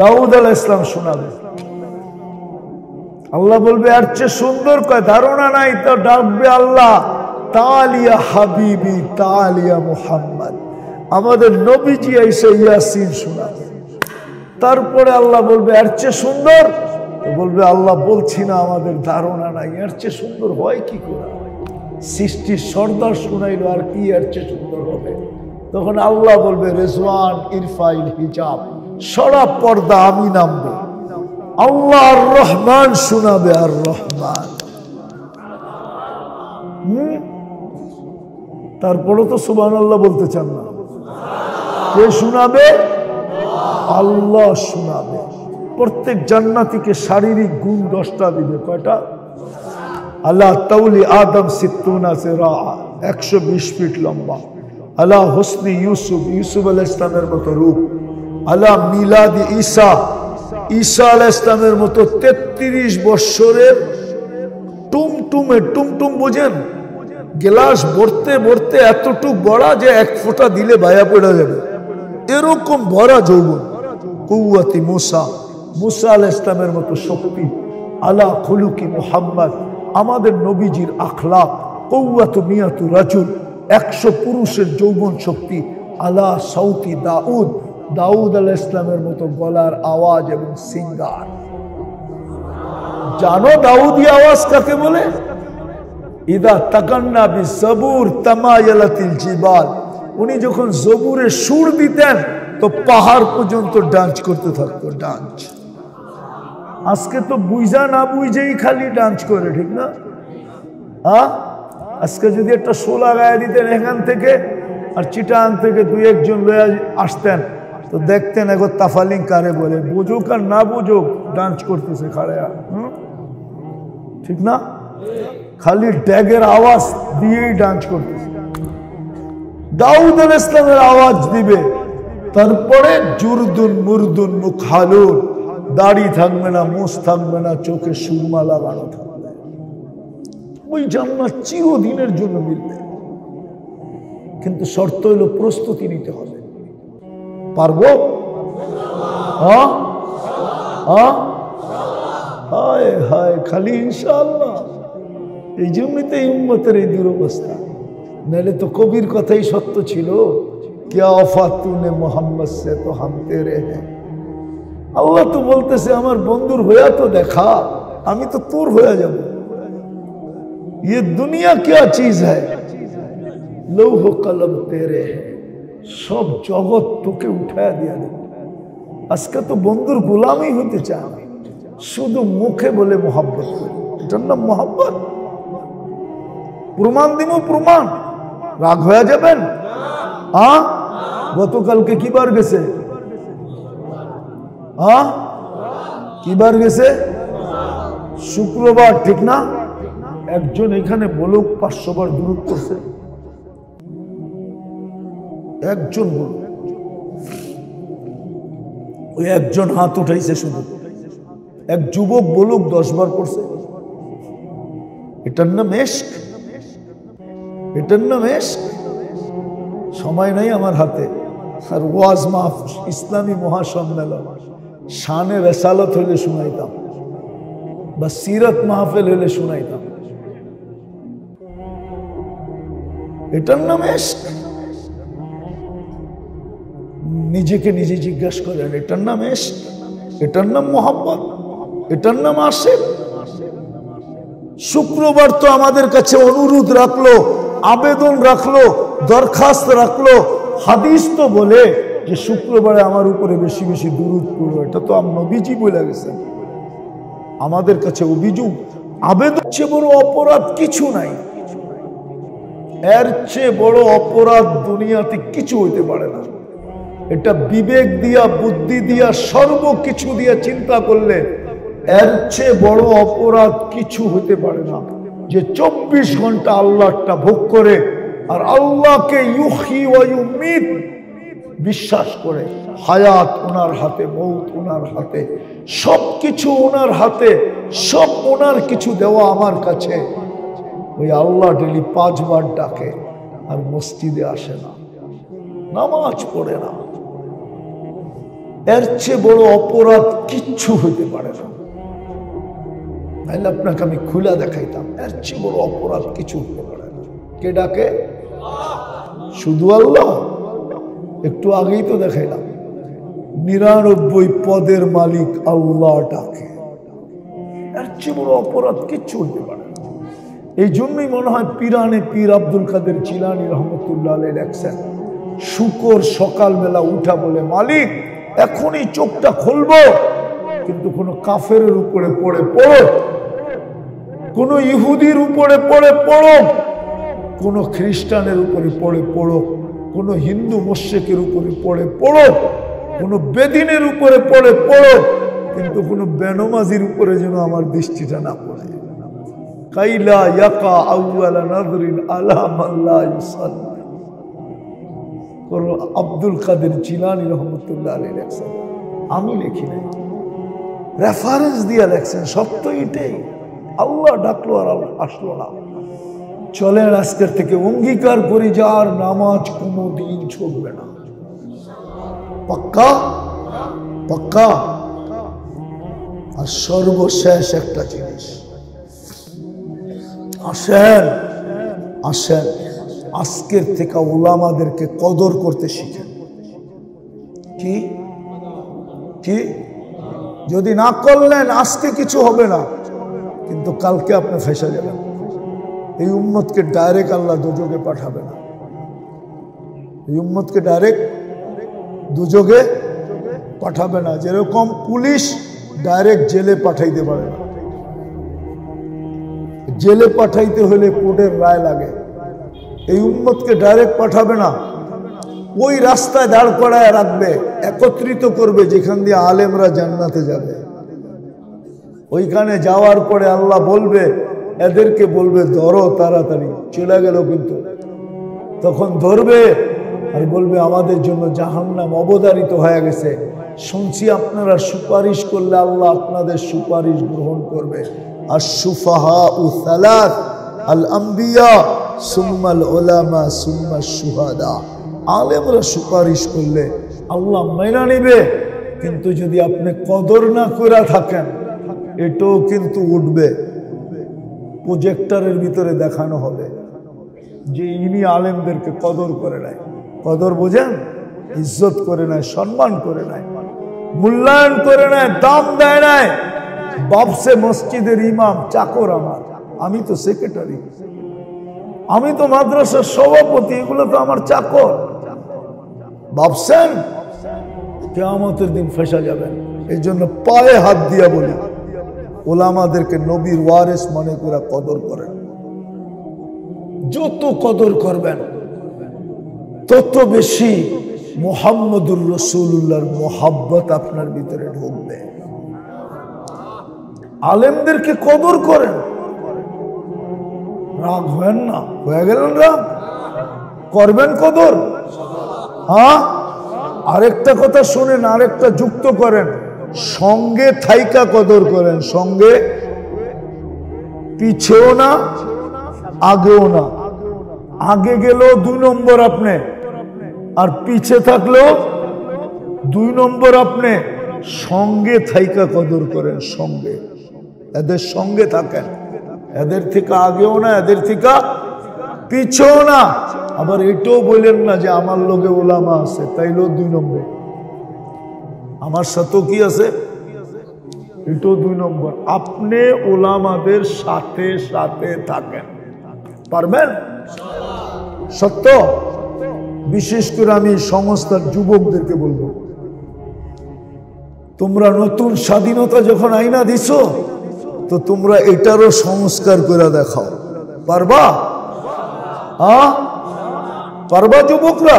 দাউদ আলাইহিস সালাম শোনাবে। আল্লাহ বলবে এর চেয়ে সুন্দর, কয় ধারণা নাই, তো ডাকবে আল্লাহ তালিয়া হাবিবি তালিয়া মুহাম্মদ, আমাদের নবীজি এসে ইয়াসিন শোনাবে। তারপরে আল্লাহ বলবে এর চেয়ে সুন্দর, বলবে আল্লাহ বলছি না, আমাদের ধারণা নাই, এর চেয়ে সুন্দর হয় কি করে? সৃষ্টির সর্দার শুনাইল, আর কি এর চেয়ে সুন্দর হবে? তখন আল্লাহ বলবে রেজওয়ান ইরফাইল হিজাব, সরা পর্দা আমি নামবো। আল্লাহ আর রহমান শোনাবে, আর রহমান। তারপরে তো সুবহানাল্লাহ বলতে চান না, কে শোনাবে? আল্লাহ শোনাবে। প্রত্যেক জান্নাতীকে শারীরিক গুণ 10টা দিবে। কয়টা? আল্লাহ তাউলি আদম সিত্তুনা সিরা, 120 ফিট লম্বা। আল্লাহ হোসনি ইউসুফ, ইউসুফ আলাইহিস সালামের মতো রূপ। আল্লাহ মিলাদি ঈসা, ঈসা আলাইহিস সালামের মতো 33 বছরের টুমটুমে, টুমটুম বোঝেন, গ্লাস ভরতে ভরতে এতটুক বড়া যে 1 ফোঁটা দিলে ভায়া পড়ে যাবে, এরকম ভরা যৌবন। কুওয়াতি মুসা, মুসা আলাইহিস সালামের মতো শক্তি। আলা খুলুকি মুহাম্মদ, আমাদের নবীজির আখলাক। কুওয়াতু মিয়াতু রাজুল, 100 পুরুষের যৌবন শক্তি। আলা সাউতি দাউদ, দাউদ আলাইহিস সালামের মতো গলার আওয়াজ এবং সিঙ্গার। জানো দাউদি আওয়াজ কাকে বলে? ইদা তাকান্না বিজবুর তামায়ালাতিল জিবাল, উনি যখন জবুরে সুর দিতেন তো পাহাড় পর্যন্ত ডান্স করতে থাকতো। ডান্স আজকে তো বুঝা না বুঝেই খালি ডান্স করে, ঠিক না? আজকে যদি একটা শোলা গায়ে দিতেন এখান থেকে, আর চিটাং থেকে 2-1 জন লয়ে আসতেন, তো দেখতেন এগো তাফালিং কারে বলে, বুঝুক আর না বুঝুক ডান্স করতেছে খাড়ে, ঠিক না? খালি ড্যাগের আওয়াজ দিয়েই ডান্স করতেছে। দাউদ আলাইহিস সালামের আওয়াজ দিবে, তারপরে জুরদুন মুরদুন মুখালুন, দাড়ি থাকবে না, মুছ থাকবে না, চোখে সুরমা লাগানো থাকবে। ওই জান্নাত চিরদিনের জন্য মিলবে, কিন্তু শর্ত হলো প্রস্তুতি নিতে হবে। পারবো? হায় হায়, খালি ইনশাআল্লাহ। এই জন্যই তো এই উম্মতের এই দুরবস্থা, নাহলে তো কবির কথাই সত্য ছিল, क्या वफा तूने मोहम्मद से तो हम तेरे हैं। আল্লাহ তো বলতেছে আমার বন্ধুর হইয়া তো দেখা, আমি তো তোর হয়ে যাব। ये दुनिया क्या चीज है, लौह कलम तेरे है, সব জগৎ তোকে উঠায় দিয়া দেবে। আজকে তো বন্ধুর গোলামই হতে চায়, শুধু মুখে বলে মোহাব্বত করে, এটার নাম মোহাব্বত? প্রমাণ দিব, প্রমাণ। রাগ হয়ে যাবেন? গতকালকে কি বার গেছে? কি বার গেছে? শুক্রবার, ঠিক না? একজন এখানে বলুক 500 বার দুরূদ করছে, একজন বলুক। ওই একজন হাত উঠাইছে শুধু, এক যুবক বলুক 10 বার করছে। এটার নাম ইশক, এটার নাম ইশক। সময় নাই আমার হাতে। আর ওয়াজ মাহফিল, ইসলামী মহাসম্মেলন, শানে রেসালত হইলে শুনাইতাম, বা সিরত মাহফিল হইলে শুনাইতাম। এটার নাম ইশক। নিজেকে নিজে জিজ্ঞাসা করেন, এটার নাম ইশক? এটার নাম মোহাব্বত, এটার নাম আশিক। শুক্রবার তো আমাদের কাছে অনুরোধ রাখলো, আবেদন রাখলো, দরখাস্ত রাখলো, হাদিস তো বলে যে শুক্রবারে আমার উপরে বেশি বেশি দুরূদ পড়ো। এটা তো নবীজি বলে গেছেন। আমাদের কাছে অভিযোগ, আবেদন চেয়ে বড় অপরাধ কিছু নাই। এর চেয়ে বড় অপরাধ দুনিয়াতে কিছু হইতে পারে না। এটা বিবেক দিয়া, বুদ্ধি দিয়া, সর্বকিছু দিয়া চিন্তা করলে এর চেয়ে বড় অপরাধ কিছু হতে পারে না। যে 24 ঘন্টা আল্লাহটা ভোগ করে আর আল্লাহকে ইউহি ওয়া ইউমিত বিশ্বাস করে, হায়াত ওনার হাতে, মৌত ওনার হাতে, সবকিছু ওনার হাতে, সব ওনার কিছু দেওয়া আমার কাছে। ওই আল্লাহ ডেলি 5 বার ডাকে আর মসজিদে আসে না, নামাজ পড়ে না। এর চেয়ে বড় অপরাধ কিচ্ছু হইতে পারে না। তাহলে আপনাকে আমি খুলে দেখাইতাম, এর চেয়ে বড় অপরাধ কিছু হতে পারে না। কে ডাকে? শুধু আল্লাহ। একটু আগেই তো দেখাইলাম 99 পদের মালিক আল্লাহ ডাকে। এর চেয়ে বড় অপরাধ কিচ্ছু হতে পারে না। এই জন্যই মনে হয় পীরানে পীর আব্দুল কাদের জিলানী রহমতুল্লাহ আলাইহি লেখছেন, শুকর সকালবেলা উঠা বলে, মালিক এখনই চোখটা খুলবো, কিন্তু কোন কাফেরের উপরে পড়ে পড়ো, কোন ইহুদির উপরে পড়ে পড়ো, কোন খ্রিস্টানের উপরে পড়ে পড়ো, কোন হিন্দু মুশরিকের উপরে পড়ে পড়ো, কোন বেদিনের উপরে পড়ে পড়ো, কিন্তু কোন বেনমাজির উপরে যেন আমার দৃষ্টিটা না পড়ে। কাইলা ইয়াকা আউয়ালা নাযরিন আলা মান লা ইউসাল্লি। আব্দুল কাদের জিলানী রহমতুল্লাহ আলাইহি লেখছেন, আমি লিখি নাই, রেফারেন্স দিয়ে লেখছেন। সত্য এটাই, আল্লাহ ডাকলো আর আসলো না। চলেন আজকের থেকে অঙ্গীকার করি যে আর নামাজ কোনোদিন ছুটবে না। পাক্কা? পাক্কা? আর সর্বশেষ একটা জিনিস, আসেন আসেন আজকের থেকে উলামাদেরকে কদর করতে শিখেন। কি কি যদি না করলেন আজকে কিছু হবে না, কিন্তু কালকে আপনি ফেঁসে যাবেন। এই উম্মতকে ডাইরেক্ট আল্লাহ দুযোগে পাঠাবে না। এই উম্মতকে ডাইরেক্ট দুযোগে পাঠাবে না। যেরকম পুলিশ ডাইরেক্ট জেলে পাঠাইতে পারে না, জেলে পাঠাইতে হলে কোর্টের রায় লাগে। এই উম্মতকে ডাইরেক্ট পাঠাবে না, ওই রাস্তায় দাঁড় করায় রাখবে, একত্রিত করবে যেখান দিয়ে আলেমরা জান্নাতে যাবে। ওইখানে যাওয়ার পরে আল্লাহ বলবে, এদেরকে বলবে ধরো তাড়াতাড়ি, চলে গেল কিন্তু তখন ধরবে আর বলবে আমাদের জন্য জাহান্নাম অবধারিত হয়ে গেছে, শুনছি আপনারা সুপারিশ করলে আল্লাহ আপনাদের সুপারিশ গ্রহণ করবে। আর সুফাহাউ সালাত, আল আম্বিয়া সুম্মাল উলামা সুম্মা শুহাদা। আলেমরা সুপারিশ করলে আল্লাহ মেনে নিবে, কিন্তু যদি আপনি কদর না করে থাকেন এটাও কিন্তু উঠবে, প্রজেক্টরের ভিতরে দেখানো হবে যে ইনি আলেমদেরকে কদর করে নাই। কদর বোঝেন? ইজ্জত করে নাই, সম্মান করে নাই, মূল্যায়ন করে নাই, দাম দেয় নাই। বাপসে মসজিদের ইমাম চাকর আমার, আমি তো সেক্রেটারি, আমি তো মাদ্রাসার সভাপতি, এগুলো তো আমার চাকর। ভাবছেন কিয়ামতের দিন ফেঁসা যাবেন। এই জন্য পায়ে হাত দিয়া বলি, ওলামাদেরকে নবীর ওয়ারিস মনে করে কদর করেন। যত কদর করবেন তত বেশি মুহাম্মদুর রাসূলুল্লাহর মোহাব্বত আপনার ভিতরে ঢুকবে। আলেমদেরকে কদর করেন, রাগ হয়েন না। হয়ে গেলেন রাগ, করবেন কদর। হ্যাঁ, আরেকটা কথা শুনেন, আরেকটা যুক্ত করেন, সঙ্গে থাইকা কদর করেন। সঙ্গে পিছেও না, আগেও না। আগে গেলেও 2 নম্বর আপনি, আর পিছে থাকলেও 2 নম্বর আপনি। সঙ্গে থাইকা কদর করেন, সঙ্গে, এদের সঙ্গে থাকেন, এদের থেকে আগেও না, এদের থেকে পিছেও না। আবার এটাও বললেন না যে আমার লোকে ওলামা আছে তাইলেও 2 নম্বর, আমার সাথেও কি আছে এটাও 2 নম্বর। আপনি ওলামাদের সাথে সাথে থাকেন, পারবেন? সত্য। বিশেষ করে আমি সংস্থার যুবকদেরকে বলবো, তোমরা নতুন স্বাধীনতা যখন আইনা দিছো, তো তোমরা এটারও সংস্কার করে দেখাও। পারবা? হ্যাঁ পারবা যুবকরা?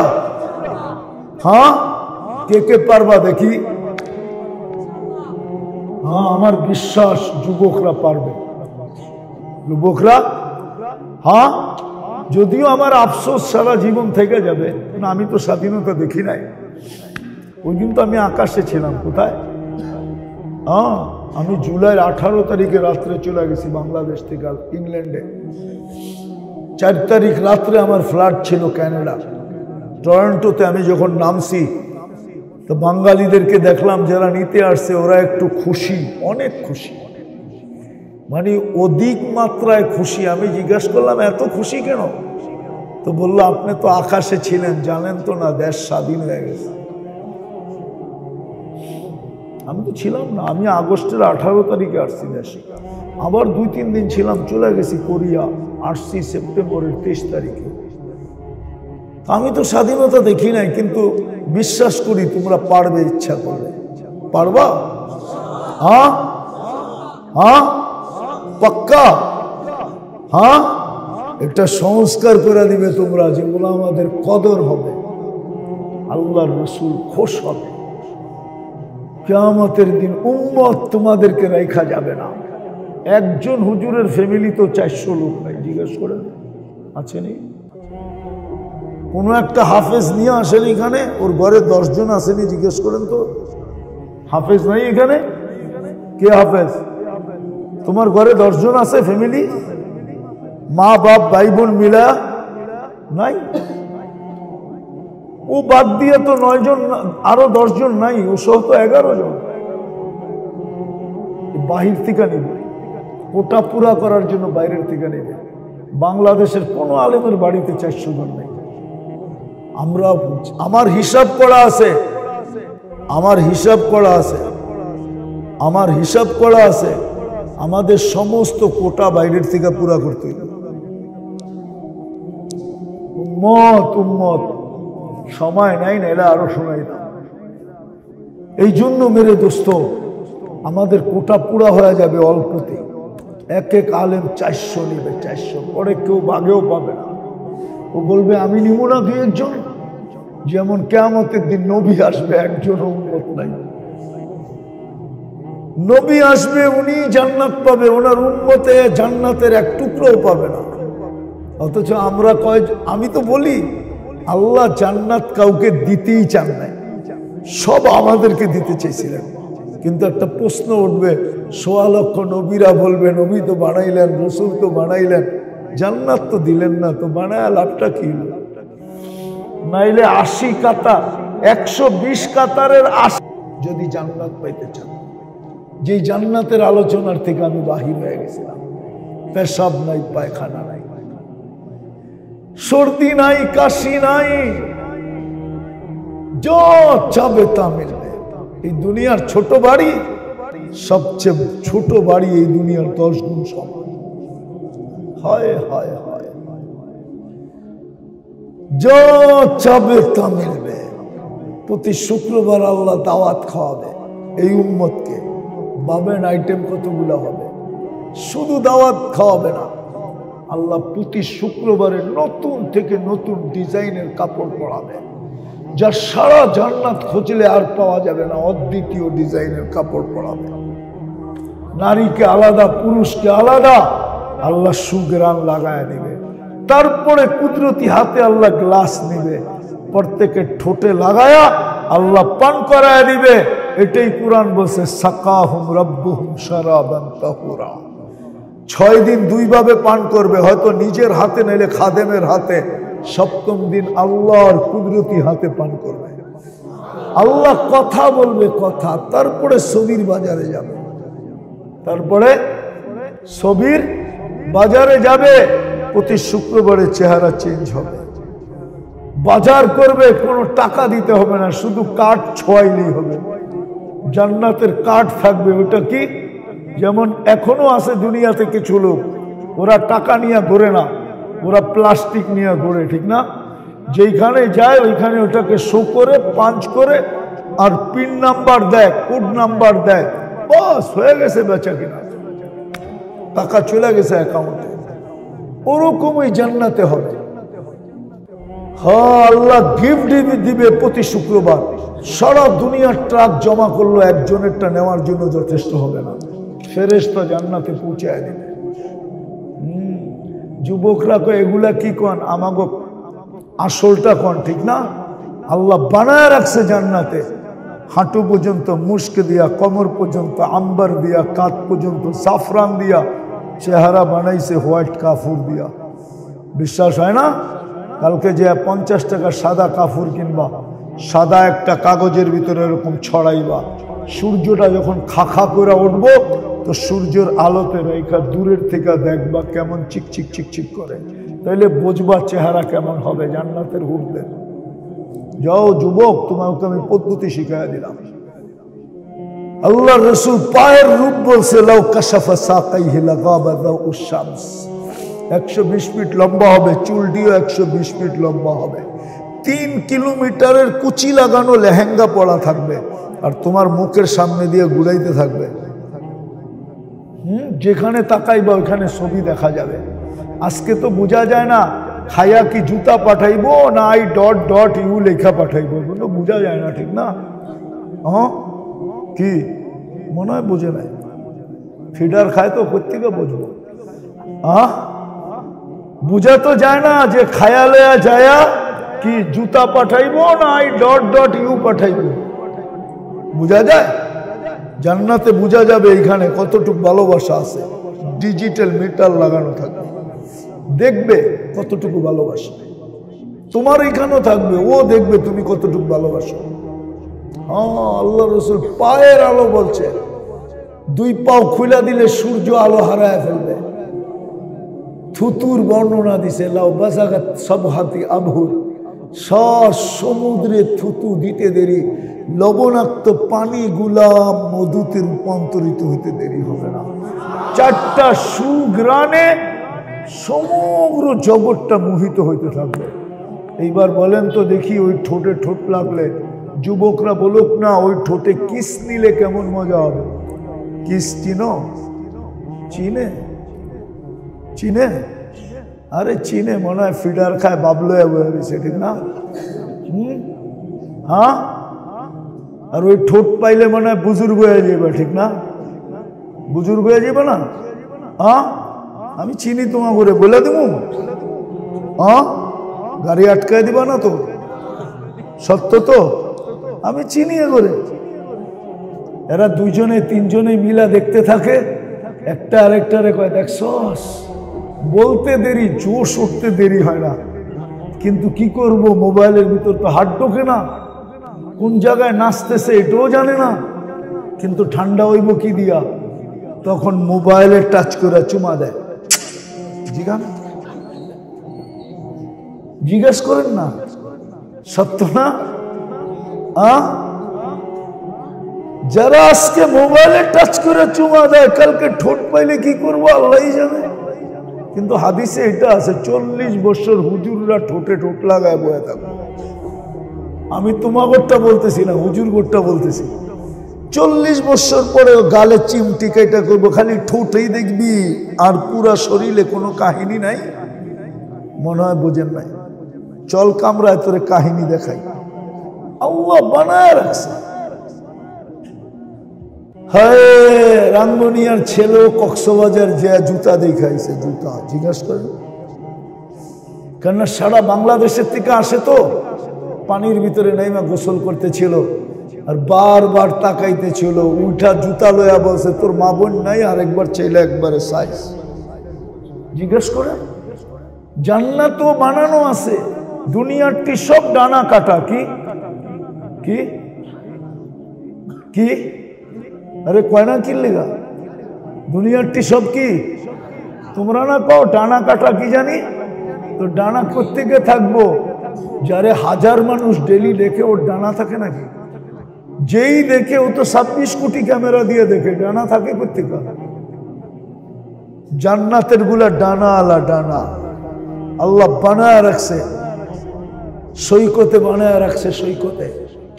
হ্যাঁ কে কে পারবা দেখি? হ্যাঁ আমার বিশ্বাস যুবকরা পারবে। যুবকরা হ্যাঁ, যদিও আমার আফসোস সারা জীবন থেকে যাবে, না আমি তো স্বাধীনতা দেখি নাই। ওই দিন তো আমি আকাশে ছিলাম। কোথায়? হ্যাঁ আমি জুলাইয়ের 18 তারিখে রাত্রে চলে গেছি বাংলাদেশ থেকে ইংল্যান্ডে। 4 তারিখ রাত্রে আমার ফ্লাইট ছিল ক্যানাডা, টরন্টোতে। আমি যখন নামছি তো বাঙালিদেরকে দেখলাম যারা নিতে আসছে, ওরা একটু খুশি, অনেক খুশি, মানে অধিক মাত্রায় খুশি। আমি জিজ্ঞাসা করলাম এত খুশি কেন? তো বললো আপনি তো আকাশে ছিলেন, জানেন তো না দেশ স্বাধীন হয়ে গেছে। আমি তো ছিলাম না, আমি আগস্টের 18 তারিখে আসছি দেশে, আবার 2-3 দিন ছিলাম, চলে গেছি কোরিয়া, আসছি সেপ্টেম্বরের 23 তারিখে। আমি তো স্বাধীনতা দেখি নাই, কিন্তু বিশ্বাস করি তোমরা পারবে, ইচ্ছা করবে। পারবা? হ্যাঁ হ্যাঁ পাক্কা? হ্যাঁ একটা সংস্কার করে দিবে তোমরা, যেগুলো আমাদের কদর হবে, আল্লাহর রাসূল খুশ হবে। কিয়ামতের দিন উম্মত তোমাদেরকে রাখা যাবে না। একজন হুজুরের ফ্যামিলি তো 400 লোক নাই, জিজ্ঞেস করেন আছেনি? কোনো একটা হাফেজ নিয়ে আসেন এখানে, ওর ঘরে 10 জন আসেনি, জিজ্ঞেস করেন তো। হাফেজ নাই এখানে? কে হাফেজ? তোমার ঘরে 10 জন আছে ফ্যামিলি, মা বাপ ভাই বোন মিলা নাই? ও বাদ দিয়ে তো 9 জন, আরো 10 জন নাই, ও সহ তো 11 জন। বাহির থেকে নিবে, ওটা পুরা করার জন্য বাইরের থেকে নিবে। বাংলাদেশের কোন আলেমের বাড়িতে 400 জন নেই। আমরা, আমার হিসাব করা আছে, আমার হিসাব করা আছে, আমার হিসাব করা আছে, আমাদের সমস্ত কোটা বাইরের থেকে পুরা করতে হবে। উম্মত উম্মত সময় নাই, না এরা আরো শোনাই না। এই জন্য মেরে দোস্ত, আমাদের কোটা পুরা হয়ে যাবে অল্পতে। এক এক আলেম 400 নেবে, 400, পরে কেউ বাগেও পাবে না। ও বলবে আমি নিব না 2-1 জন। যেমন কিয়ামতের দিন নবী আসবে, একজন উম্মত নাই। নবী আসবে, উনি জান্নাত পাবে, ওনার উম্মতে জান্নাতের এক টুকরোও পাবে না। অথচ আমরা আমি তো বলি আল্লাহ জান্নাত কাউকে দিতেই চান নাই, সব আমাদেরকে দিতে চেয়েছিলেন। কিন্তু একটা প্রশ্ন উঠবে, 1.25 লক্ষ নবীরা বলবে নবী তো বানাইলেন, রাসূল তো বানাইলেন, জান্নাত তো দিলেন না, তো বানায় লাভটা কি হলো? নাইলে 80 কাতার, 120 কাতারের 80 যদি জান্নাত পাইতে চান। যে জান্নাতের আলোচনার থেকে আমি বাহির হয়ে গেছিলাম। পেশাব নাই, পায়খানা নাই, সর্দি নাই, কাশি নাই, যা চাবে তা মিলবে। এই দুনিয়ার ছোট বাড়ি, সবচেয়ে ছোট বাড়ি এই দুনিয়ার 10 গুণ সমান। হায় হায় হায়, যা চাবে তা মিলবে। প্রতি শুক্রবার আল্লাহ দাওয়াত খাওয়াবে এই উম্মতকে। ভাবেন আইটেম কতগুলো হবে? শুধু দাওয়াত খাওয়াবে না, আল্লাহ প্রতি শুক্রবারে নতুন থেকে নতুন ডিজাইনের কাপড় পরাবে, যা সারা জান্নাত খুঁজলে আর পাওয়া যাবে না। অদ্বিতীয় ডিজাইনের কাপড় পরাবে, নারীকে আলাদা, পুরুষকে আলাদা, আল্লাহ সুঘ্রাণ লাগায় দিবে। তারপরে কুদরতি হাতে আল্লাহ গ্লাস নিবে, প্রত্যেকের ঠোঁটে লাগায়া আল্লাহ পান করায় দিবে। এটাই কুরআন বলছে, সাকাহুম রাব্বুহুম শারাবান তাহুরা। 6 দিন 2 ভাবে পান করবে, হয়তো নিজের হাতে নাইলে খাদেমের হাতে। 7ম দিন আল্লাহর কুদরতি হাতে পান করবে। আল্লাহ কথা বলবে কথা, তারপরে ছবির বাজারে যাবে, তারপরে ছবির বাজারে যাবে। প্রতি শুক্রবারে চেহারা চেঞ্জ হবে। বাজার করবে, কোনো টাকা দিতে হবে না, শুধু কার্ড ছোঁয়াইলেই হবে। জান্নাতের কাঠ থাকবে। ওটা কি? যেমন এখনো আছে দুনিয়াতে কিছু লোক, ওরা টাকা নিয়ে ঘোরে না, ওরা প্লাস্টিক নিয়ে ঘোরে, ঠিক না? যেখানে যায় ওইখানে ওটাকে শো করে, পাঞ্চ করে, আর পিন নাম্বার দেয়, কোড নাম্বার দেয়, বাস হয়ে গেছে বেচা কিনা, টাকা চলে গেছে অ্যাকাউন্টে। ওরকমই জান্নাতে হবে। হ্যাঁ, আল্লাহ গিফট দিবে প্রতি শুক্রবার। সারা দুনিয়ার ট্রাক জমা করলো, একজনেরটা নেওয়ার জন্য যথেষ্ট হবে না, ফেরেশতা জান্নাতে পৌঁছায় দিবে। যুবকরা কয় এগুলা কি কন? আমাগো আসলটা কন, ঠিক না? আল্লাহ বানায় রাখছে জান্নাতে, হাঁটু পর্যন্ত মুস্ক দিয়া, কমর পর্যন্ত আম্বার দিয়া, কাঁধ পর্যন্ত জাফরান দিয়া, চেহারা বানাইছে হোয়াইট কাফুর দিয়া। বিশ্বাস হয় না? কালকে যে 50 টাকার সাদা কাফুর কিনবা, সাদা একটা কাগজের ভিতরে এরকম ছড়াইবা, সূর্যটা যখন খাখা করে উঠবো তো সূর্যের আলোতে রেখা দূরের থেকে দেখবা কেমন চিকচিক চিকচিক করে, তাইলে বুঝবা চেহারা কেমন হবে জান্নাতের হুরদের। যাও যুবক, তোমাকে আমি পদ্ধতি শিখাইয়া দিলাম। আল্লাহ রসুল পায়ের রূপ বলছে, লাউ কাশাফা সাকাইহি লাগাবা দাউস শামস। 120 ফিট লম্বা হবে, চুলটিও 120 ফিট লম্বা হবে, 3 কিলোমিটারের কুচি লাগানো লেহেঙ্গা পরা থাকবে, আর তোমার মুখের সামনে দিয়ে ঘুরাইতে থাকবে। যেখানে তাকাইবা ওইখানে ছবি দেখা যাবে। আজকে তো বোঝা যায় না খায়া কি জুতা পাঠাইবো না আই ডট ডট ইউ লেখা পাঠাইবো, কিন্তু বোঝা যায় না, ঠিক না? হ্যাঁ, কি মনে হয় বোঝে নাই? ফিডার খায় তো কোত্থেকে বুঝবো? বুঝা তো যায় না যে খায়া লয়া যায়া কি জুতা পাঠাইবো না আই ডট ডট ইউ পাঠাইবো, বুঝা যায়? জান্নাতে বুঝা যাবে এইখানে কতটুকু ভালোবাসা আছে। ডিজিটাল মিটার লাগানো থাকবে, দেখবে কতটুকু ভালোবাসা। তোমার এইখানেও থাকবে, ও দেখবে তুমি কতটুকু ভালোবাসো। হ্যাঁ, আল্লাহ রসুল পায়ের আলো বলছে, 2 পাও খুলে দিলে সূর্য আলো হারায় ফেলবে। থুতুর বর্ণনা দিছে, লাউ বাসাগাত সাবহাতি আবহুর, সমুদ্রে থুতু দিতে দেরি, লবণাক্ত পানিগুলা মধুতে রূপান্তরিত হইতে দেরি হবে না। 4টা সুগ্রানে সমগ্র জগৎটা মোহিত হইতে থাকবে। এইবার বলেন তো দেখি, ওই ঠোঁটে ঠোঁট লাগলে, যুবকরা বলুক না, ওই ঠোঁটে কিস নিলে কেমন মজা হবে? কিস চিনো? চিনে? চিনে? আরে চিনে, মনে হয় ফিডার খায় বাবলয়া বয়ে গেছে, ঠিক না? হ্যাঁ, আর ওই ঠোঁট পাইলে মনে হয় বুজুর্গ হয়ে যাবে, ঠিক না? বুজুর্গ হয়ে যাবে না? হ্যাঁ, আমি চিনি তোমার করে বলে দেবো। হ্যাঁ, গাড়ি আটকায় দিবা না তো? সত্য তো, আমি চিনি করে। এরা 2জনে 3জনে মিলা দেখতে থাকে, একটা আরেকটারে কয় দেখছস, বলতে দেরি, জোশ উঠতে দেরি হয় না, কিন্তু কি করব, মোবাইলের ভিতর তো হাত ঢোকে না, কোন জায়গায় নাচতেছে এটাও জানে না, কিন্তু ঠান্ডা হইব কি দিয়া? তখন মোবাইলে টাচ করে চুমা দেয়। জিজ্ঞেস করেন না, সত্য না? যারা আজকে মোবাইলে টাচ করে চুমা দেয়, কালকে ঠোঁট পাইলে কি করবো আল্লাহই জানে। কিন্তু হাদিসে এটা আছে, 40 বছর হুজুররা ঠোঁটে ঠোঁট লাগায় বয়ে থাকবে। আমি তোমাগরটা বলতেছি না, হুজুর গোরটা বলতেছি। 40 বছর পরে গালে চিমটি কেটে করবো, খালি ঠোঁটেই দেখবি, আর পুরা শরীরে কোনো কাহিনী নাই। মনে হয় বোঝেন নাই। চল কামরায় তোরে কাহিনী দেখাই, আল্লাহ বানায় রাখছে। হ্যাঁ, রাঙ্গনিয়ার ছেলে কক্সবাজার যে জুতা দেখাইছে, জুতা জিজ্ঞাসা করেন, কেননা সারা বাংলাদেশের থেকে আসে তো, পানির ভিতরে নাইমা গোসল করতেছিল, আর বারবার তাকাইতেছিল, উঠা জুতা লয়া বলছে তোর মা বোন নাই, আর একবার চাইলে একবারে সাইজ। জিজ্ঞেস করেন, জান্নাতও বানানো আছে, দুনিয়ারটি সব ডানা কাটা। কি কি কি? আরে কয়না কিনলেগা, দুনিয়ারটি সব কি? তোমরা না পাও ডানা কাটা, কি জানি তো ডানা কোত্থেকে থাকবো? যারে 1000 মানুষ ডেলি দেখে ওর ডানা থাকে নাকি? যেই দেখে ও তো 26 কোটি ক্যামেরা দিয়ে দেখে, ডানা থাকে কোথেকে? জান্নাতের গুলা ডানা আলা ডানা আল্লাহ বানায় রাখছে, সৈকতে বানায় রাখছে, সৈকতে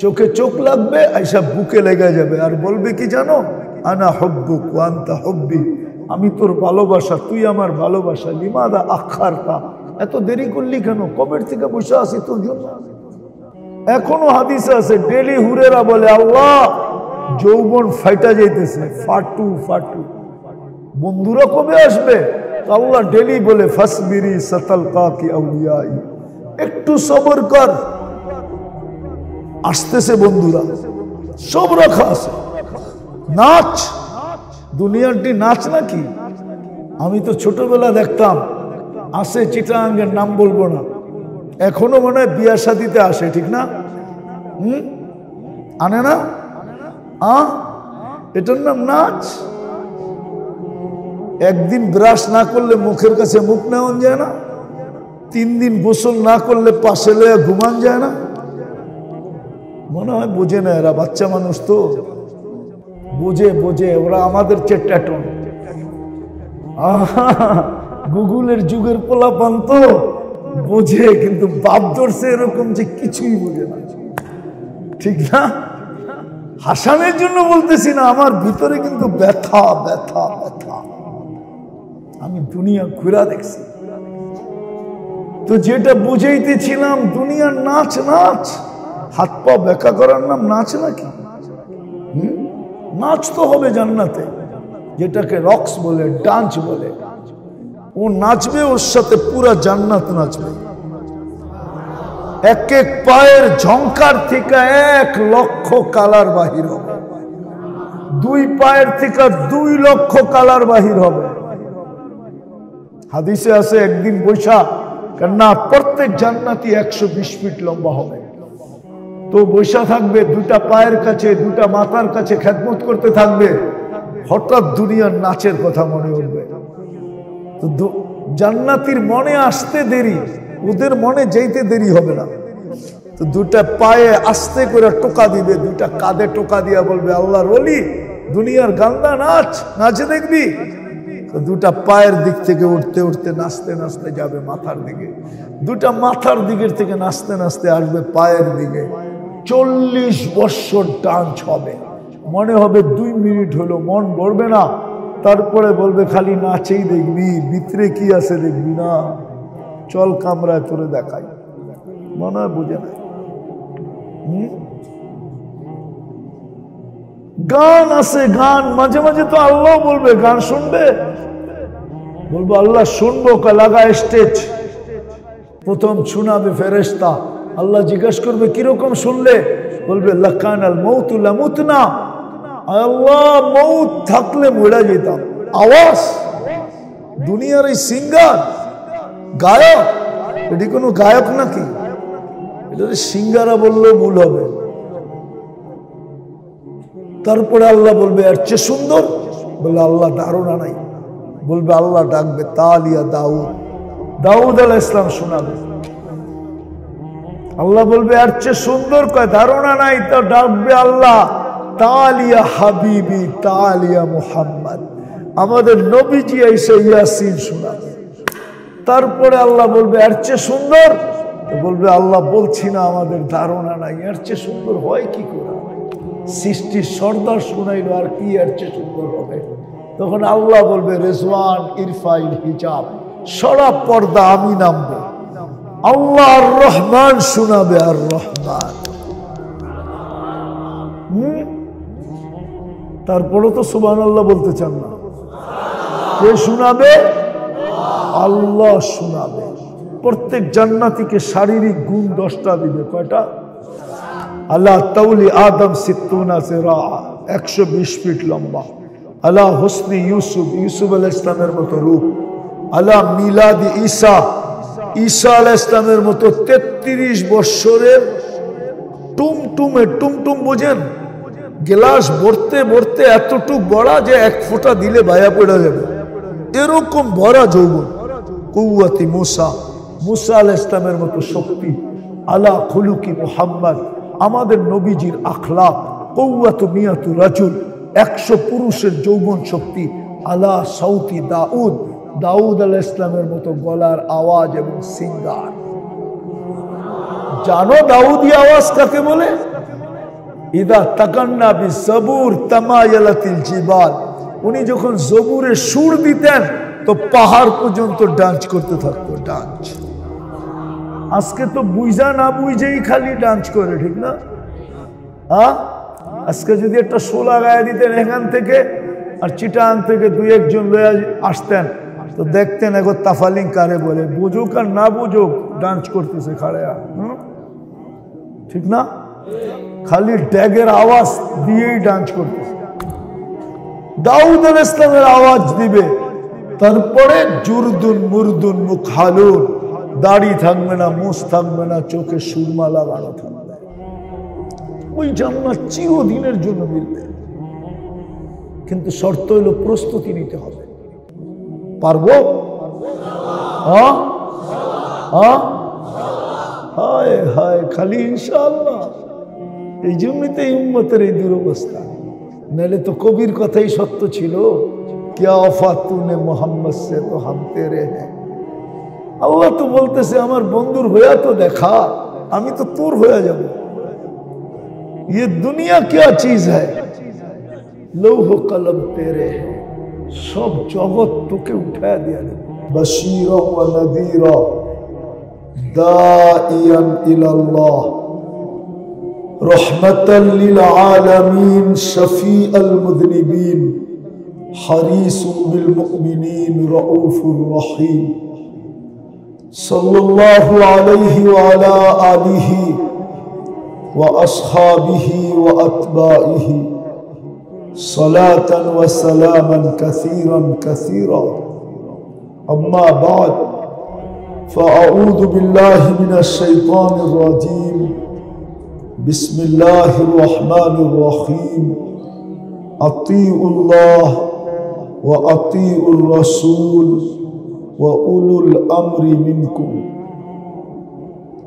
চোখে চোখ লাগবে, আইসা বুকে লেগে যাবে আর বলবে কি জানো, আনা হব্বুক ওয়া আনতা হব্বি, আমি তোর ভালোবাসা, তুই আমার ভালোবাসা। লিমাদা আখারতা, এত দেরি করলি কেন? কবের থেকে বসে আছি তোর জন্য। এখনো হাদিসে আছে, ডেলি হুরেরা বলে আল্লাহ যৌবন ফাইটা যাইতেছে, ফাটু ফাটু, বন্ধুরা কবে আসবে? আল্লাহ ডেলি বলে ফাসবিরি সাতালকাকি আউলিয়াই, একটু সবর কর, আসতেছে বন্ধুরা, সব রাখা আছে। নাচ, দুনিয়াটি নাচ নাকি? আমি তো ছোটবেলা দেখতাম, আসে চিটাঙ্গের নাম বলবো না, এখনো মনে হয় বিয়া শাদিতে আসে, ঠিক না? আনে না? এটার নাম নাচ। একদিন ব্রাশ না করলে মুখের কাছে মুখ নেওয়া যায় না, 3 দিন গোসল না করলে পাশে লয়ে ঘুমান যায় না। মনে হয় বোঝে না এরা, বাচ্চা মানুষ তো বোঝে, বোঝে ওরা আমাদের চেট্টাটন। গুগলের যুগের পোলাপান তো বোঝে, কিন্তু বাপ ধরছে এরকম যে কিছুই বোঝে না, ঠিক না? হাসানের জন্য বলতেছি না, আমার ভিতরে কিন্তু ব্যথা ব্যথা ব্যথা। আমি দুনিয়া ঘুরা দেখছি তো, যেটা বুঝাইতেছিলাম দুনিয়ার নাচ, নাচ হাত পা ব্যাখ্যা করার নাম নাচ নাকি? নাচ তো হবে জান্নাতে, যেটাকে রক্স বলে, ডান্স বলে। ও নাচবে, ওর সাথে পুরা জান্নাত নাচবে। এক এক পায়ের ঝংকার থেকে 1 লক্ষ কালার বাহির হবে, 2 পায়ের থেকে 2 লক্ষ কালার বাহির হবে। হাদিসে আছে একদিন বৈশা, কেননা প্রত্যেক জান্নাতি 120 ফিট লম্বা হবে, তো বৈশা থাকবে, 2টা পায়ের কাছে 2টা মাথার কাছে খেদমত করতে থাকবে। হঠাৎ দুনিয়ার নাচের কথা মনে উঠবে, তো জান্নাতির মনে আসতে দেরি, ওদের মনে যেতে দেরি হবে না। তো 2টা পায়ে আস্তে করে টোকা দিবে, 2টা কাঁধে টোকা দিয়া বলবে আল্লাহর ওলি, দুনিয়ার গান্দা নাচ, নাচে দেখবি। তো 2টা পায়ের দিক থেকে উঠতে উঠতে নাচতে নাচতে যাবে মাথার দিকে, 2টা মাথার দিকের থেকে নাচতে নাচতে আসবে পায়ের দিকে। 40 বছর ডান্স হবে, মনে হবে 2 মিনিট হলো, মন ভরবে না। তারপরে বলবে খালি নাচেই দেখবি, ভিতরে কি আছে দেখবি না, চল কামরায় তোরে দেখাই। মনে হয় বুঝে না। গান আছে, গান মাঝে মাঝে তো আল্লাহ বলবে গান শুনবে, বলবো আল্লাহ শুনবো, লাগা স্টেজ, প্রথম শোনাবে ফেরেশতা। আল্লাহ জিজ্ঞাসা করবে কিরকম শুনলে? বলবে লাকানাল মৌতু লামুতনা, আল্লাহ মৌত থাকলে মরে যেতাম। আওয়াজ, দুনিয়ার এই সিঙ্গার গায়ক, এটি কোনো গায়ক নাকি? এটা সিঙ্গারা বললেও ভুল হবে। তারপরে আল্লাহ বলবে এর চেয়ে সুন্দর, বলে আল্লাহ ধারণা নাই। বলবে আল্লাহ ডাকবে তালিয়া দাউদ, দাউদ আলাইহিস সালাম শোনাবে। আল্লাহ বলবে এর চেয়ে সুন্দর, কয় ধারণা নাই। তো ডাকবে আল্লাহ তালিয়া হাবিবি তালিয়া মুহাম্মদ, আমাদের নবীজি এসে ইয়াসিন শোনাবে। তারপরে আল্লাহ বলবে এর চেয়ে সুন্দর, বলবে আল্লাহ বলছি না, আমাদের ধারণা নাই। এর চেয়ে সুন্দর হয় কি করে? সৃষ্টির সর্দার শোনাইলো, আর কি এর চেয়ে সুন্দর হবে? তখন আল্লাহ বলবে রেজওয়ান ইরফাইল হিজাব, সরা পর্দা আমি নামবো। আল্লাহ আর রহমান শোনাবে, আর রহমান। তারপরে তো সুবহানাল্লাহ বলতে চান না? কে শোনাবে? আল্লাহ শোনাবে। প্রত্যেক জান্নাতীকে শারীরিক গুণ 10টা দিবে। কয়টা? আল্লাহ তাউলি আদম 60 জিরা, 120 ফিট লম্বা। আল্লাহ হুসনি ইউসুফ, ইউসুফ আলাইহিস সালামের মতো রূপ। আল্লাহ মিলাদি ঈসা, ঈসা আলাইহিস সালামের মতো 33 বছরের টুমটুমে, টুমটুম বুঝেন? গ্লাস ভরতে ভরতে এতটুক বড়া যে 1 ফোঁটা দিলে ভায়া পড়ে যাবে, এরকম ভরা যৌবন। কুওয়াতি মুসা, মুসা আলাইহিস সালামের মতো শক্তি। আলা খুলুকি মুহাম্মদ, আমাদের নবীজির আখলাক কওয়াতু মিয়াতু রাজুল, 100 পুরুষের যৌবন শক্তি, আলা সাউতি দাউদ, দাউদ আলাইহিস সালামের মতো গলার আওয়াজ এবং সিঙ্গার। জানো দাউদি আওয়াজ কাকে বলে? ইদা তাকান্না বিজবুর তামায়ালাতিল জিবাল, উনি যখন জবুরে সুর দিতেন তো পাহাড় পর্যন্ত ডান্স করতে থাকতো। ডান্স আজকে তো বুঝা না বুঝেই খালি ডান্স করে, ঠিক না? আজকে যদি একটা শো লাগায় দিতেন এখান থেকে আর চিটাং থেকে 2-1 লয়ে আসতেন তো দেখতেন এখন তাফালিং কারে বলে, বুঝুক আর না বুঝুক ডান্স করতেছে খাড়া, ঠিক না? খালি ট্যাগের আওয়াজ দিয়েই ডান্স করতেছে। দাউদ আলাইহিস সালামের আওয়াজ দিবে, তারপরে জুরদুন মুরদুন মুখালুন, দাড়ি থাকবে না, মুছ থাকবে না, চোখে সুরমা লাগানো থাকবে। ওই জান্নাত চিরদিনের জন্য মিলবে, কিন্তু শর্ত হলো প্রস্তুতি নিতে হবে। পারবো? হায় হায়, খালি ইনশাআল্লাহ। এই জন্যই তো এই উম্মতের এই দুরবস্থা, নাহলে তো কবির কথাই সত্য ছিল, क्या वफा तूने मोहम्मद से तो हम तेरे हैं। আল্লাহ তো বলতেছে আমার বন্ধুর হইয়া তো দেখা, আমি তো তোর হয়ে যাব। ये दुनिया क्या चीज है, लौह कलम तेरे हैं, सब जगत তোকে উঠা দিয়া দেবে। बशीरा व नदीरा दाइयान इलल्लाह रहमतन लिल आलमीन शफीअल मुज़निबीन हरीसुम बिल मुमिनीन रऊफुर रहीम सल्लल्लाहु अलैहि व अला आलिहि व अस्हाबिहि व अत्बाइहि सलातन व सलामन कसीरन कसीरा। अम्मा बाद फ़अऊज़ु बिल्लाहि मिनश शैतानिर रजीम। बिस्मिल्लाहिर रहमानिर रहीम। अतीउल्लाह व अतीउर रसूल व उलुल अम्रि मिनकुम।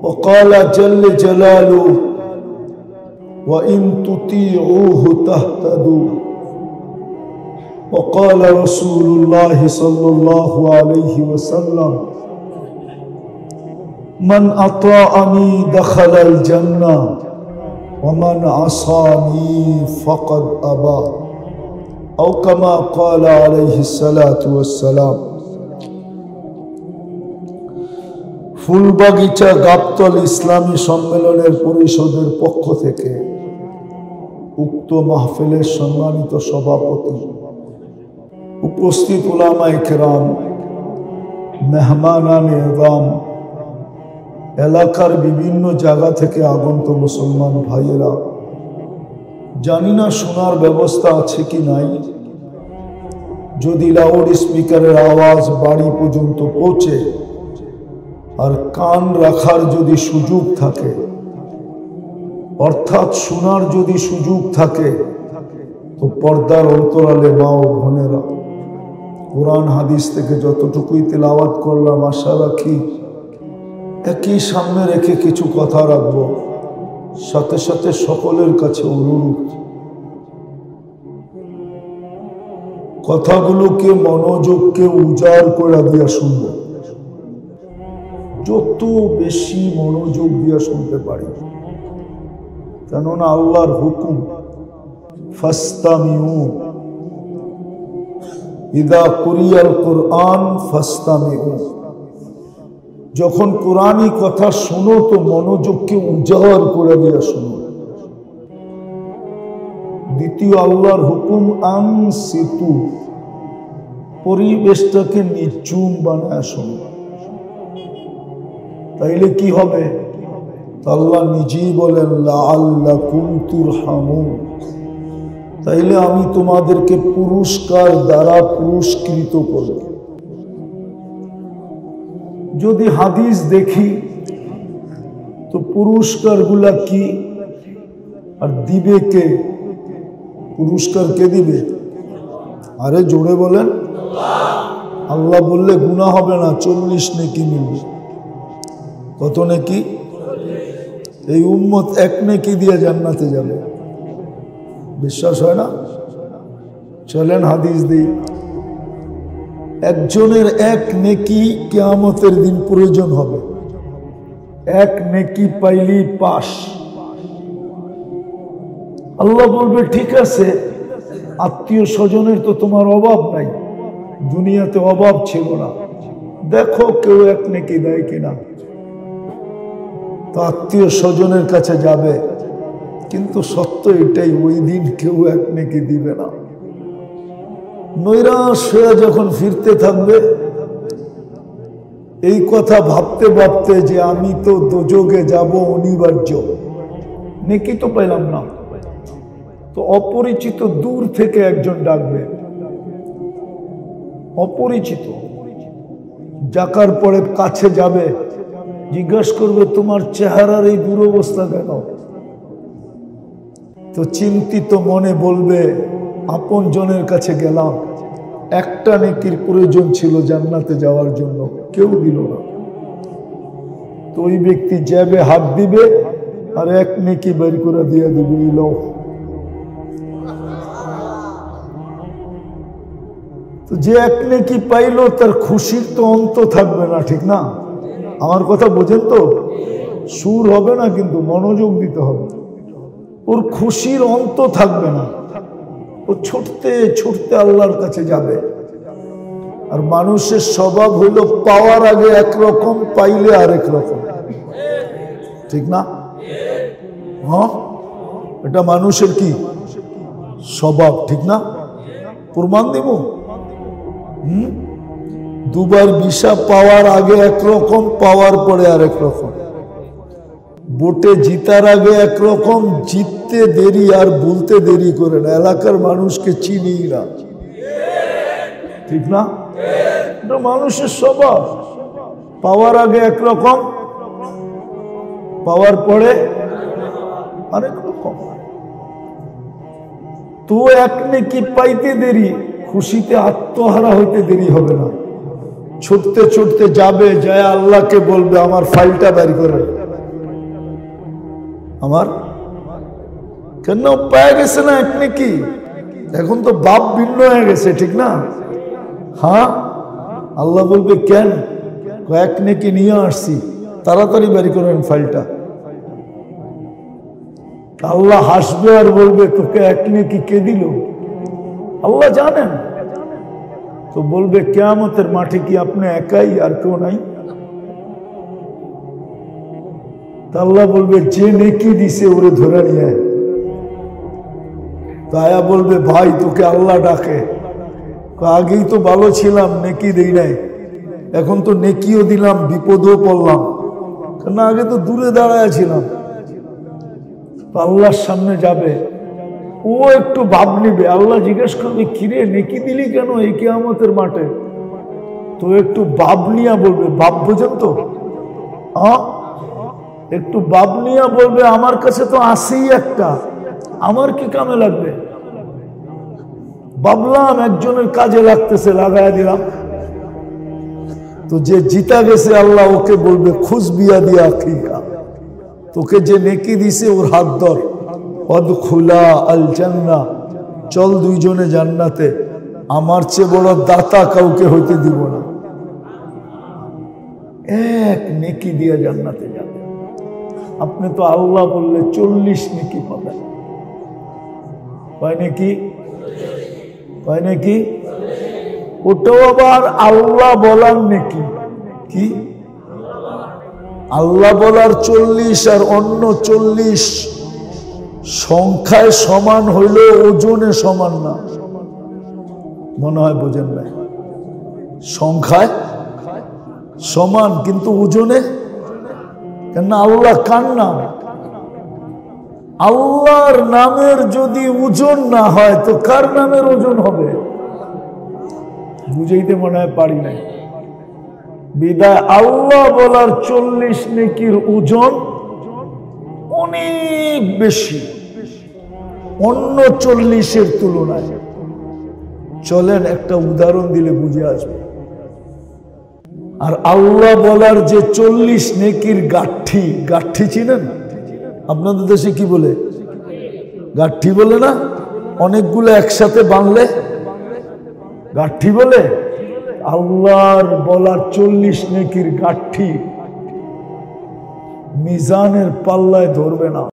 व क़ाल जल्ल जलालुहु व इन तुतीऊहु तहतदू। व क़ाल रसूलुल्लाह सल्लल्लाहु अलैहि वसल्लम मन अताअनी दखलल जन्नह व मन असानी फ़क़द अबा। औ कमा क़ाल अलैहिस्सलातु वस्सलाम। ফুলবাগিচা গাবতল ইসলামী সম্মেলনের পরিষদের পক্ষ থেকে উক্ত মাহফিলের সম্মানিত সভাপতি, উপস্থিত উলামায়ে কেরাম, মেহমানানে ইযাম, এলাকার বিভিন্ন জায়গা থেকে আগত মুসলমান ভাইয়েরা, জানি না শোনার ব্যবস্থা আছে কি নাই। যদি লাউড স্পিকারের আওয়াজ বাড়ি পর্যন্ত পৌঁছে আর কান রাখার যদি সুযোগ থাকে, অর্থাৎ শোনার যদি সুযোগ থাকে, তো পর্দার অন্তরালে মা ও বোনেরা, কোরআন হাদিস থেকে যতটুকুই তেলাওয়াত করলাম আশা রাখি একই সামনে রেখে কিছু কথা রাখবো। সাথে সাথে সকলের কাছে অনুরোধ, কথাগুলোকে মনোযোগকে উজাড় করে দিয়া শুনবো। যত বেশি মনোযোগ দিয়া শুনতে পারি, কেননা আল্লাহর হুকুম ফাস্তামিউ ইদা কুরিয়াল কুরআন ফাস্তামিউ। যখন কোরআনী কথা শোনো তো মনোযোগকে উজাড় করে দিয়া শোনো। দ্বিতীয় আল্লাহর হুকুম আনসিতু, পরিবেশটাকে নিচুম বানায় শোনো। তাইলে কি হবে? আল্লাহ নিজেই বলেন লাআল্লাকুম তুরহামুন, তাইলে আমি তোমাদেরকে পুরস্কার দ্বারা পুরস্কৃত করব। যদি হাদিস দেখি তো পুরস্কারগুলা কি আর দিবে কে? পুরস্কার কে দিবে? আরে জোরে বলেন। আল্লাহ বললে গুনাহ হবে না, 40 নেকি মিলবে। কত নেকি? এই উম্মত 1 নেকি দিয়ে জান্নাতে যাবে। বিশ্বাস হয় না? চলেন হাদিস দিই। একজনের এক নেকি কিয়ামতের দিন প্রয়োজন হবে। এক নেকি পাইলি পাস। আল্লাহ বলবে ঠিক আছে, আত্মীয় স্বজনের তো তোমার অভাব নাই, দুনিয়াতে অভাব ছিল না, দেখো কেউ এক নেকি দেয় কিনা। তো আত্মীয় স্বজনের কাছে যাবে, কিন্তু সত্য এটাই, ওই দিন কেউ এক নেকি দিবে না। নৈরাশ হয়ে যখন ফিরতে থাকবে, এই কথা ভাবতে ভাবতে যে আমি তো দোজখে যাব অনিবার্য, নেকি তো পেলাম না। তো অপরিচিত দূর থেকে একজন ডাকবে, অপরিচিত, ডাকার পরে কাছে যাবে, জিজ্ঞাসা করবে তোমার চেহারার এই দুরবস্থা কেন? তো চিন্তিত মনে বলবে আপন জনের কাছে গেলাম, একটা নেকির প্রয়োজন ছিল জান্নাতে যাওয়ার জন্য, কেউ দিল না। তো ওই ব্যক্তি যাবে, হাত দিবে আর এক নেকি বের করে দিয়ে দিবে, এই লও। তো যে এক নেকি পাইলো তার খুশির তো অন্ত থাকবে না, ঠিক না? আমার কথা বোঝেন তো? সুর হবে না, কিন্তু মনোযোগ দিতে হবে। ওর খুশির অন্ত থাকবে না, ও ছুটতে ছুটতে আল্লাহর কাছে যাবে। আর মানুষের স্বভাব হইল পাওয়ার আগে একরকম, পাইলে আরেক রকম, ঠিক না? হ্যাঁ, এটা মানুষের কি স্বভাব, ঠিক না? প্রমাণ দিব। দুবার ভিসা পাওয়ার আগে একরকম, পাওয়ার পরে আরেক রকম। ভোটে জিতার আগে একরকম, জিততে দেরি আর বলতে দেরি করে না। এলাকার মানুষকে চিনি না, ঠিক না? এটা মানুষের স্বভাব। পাওয়ার আগে একরকম, পাওয়ার পরে আরেক রকম। তো এক নেকি পাইতে দেরি, খুশিতে আত্মহারা হইতে দেরি হবে না। ছুটতে ছুটতে যাবে, যায় আল্লাহকে বলবে আমার ফাইলটা বের করে, আমার কেন পেয়ে গেছে না এক নেকি। এখন তো বাপ ভিন্ন হয়ে গেছে, ঠিক না? হ্যাঁ, আল্লাহ বলবে কেন, এক নেকি নিয়ে আসছি, তাড়াতাড়ি বের করেন ফাইলটা। আল্লাহ হাসবে আর বলবে তোকে এক নেকি কে দিল? আল্লাহ জানেন। তো বলবে কিয়ামতের মাঠে কি আপনি একাই, আর কেউ নাই? আল্লাহ বলবে যে নেকি দিছে ওরে ধরে নিয়ে। তো আয়া বলবে ভাই তোকে আল্লাহ ডাকে। আগেই তো ভালো ছিলাম, নেকি দেই নাই, এখন তো নেকিও দিলাম, বিপদেও পড়লাম, কারণ আগে তো দূরে দাঁড়ায় ছিলাম। আল্লাহর সামনে যাবে, ও একটু ভাব নিবে। আল্লাহ জিজ্ঞেস করবে কিরে নেকি দিলি কেন এই কিয়ামতের মাঠে? তো একটু ভাব নিয়া বলবে, ভাব বোঝেন তো? একটু ভাব নিয়া বলবে আমার কাছে তো আসেই একটা, আমার কি কামে লাগবে? ভাবলাম একজনের কাজে লাগতেছে, লাগাই দিলাম। তো যে জিতা গেছে আল্লাহ ওকে বলবে খুশ বিয়া দিয়া আখিকা, তোকে যে নেকি দিছে ওর হাত ধর, অদখুলা আল জান্নাহ, চল দুইজনে জান্নাতে, আমার চেয়ে বড় দাতা কাউকে হইতে দিব না। এক নেকি দিয়া জান্নাতে যাবে। আপনি তো আল্লাহ বললে 40 নেকি পাবেন। হয় নাকি? হয় নাকি? ওটাও আবার আল্লাহ বলার নেকি। কি আল্লাহ বলার 40 আর অন্য 40 সংখ্যায় সমান হইলেও ওজনে সমান না। মনে হয় বোঝেন না? সংখ্যায় সমান কিন্তু ওজনে, কেন আল্লাহ কার নাম? আল্লাহর নামের যদি ওজন না হয় তো কার নামের ওজন হবে? বুঝাইতে মনে হয় পারি নাই। বিদায় আল্লাহ বলার 40 নেকির ওজন অনেক বেশি অন্য 40-এর তুলনায়। চলেন একটা উদাহরণ দিলে বুঝে আসবে। আর আল্লাহ বলার যে 40 নেকির গাঠি, গাঠি চিনেন? আপনাদের দেশে কি বলে? গাঠি বলে না? অনেকগুলো একসাথে বানলে গাঠি বলে। আল্লাহর বলার 40 নেকির গাঠি মিজানের পাল্লায় ধরবে না।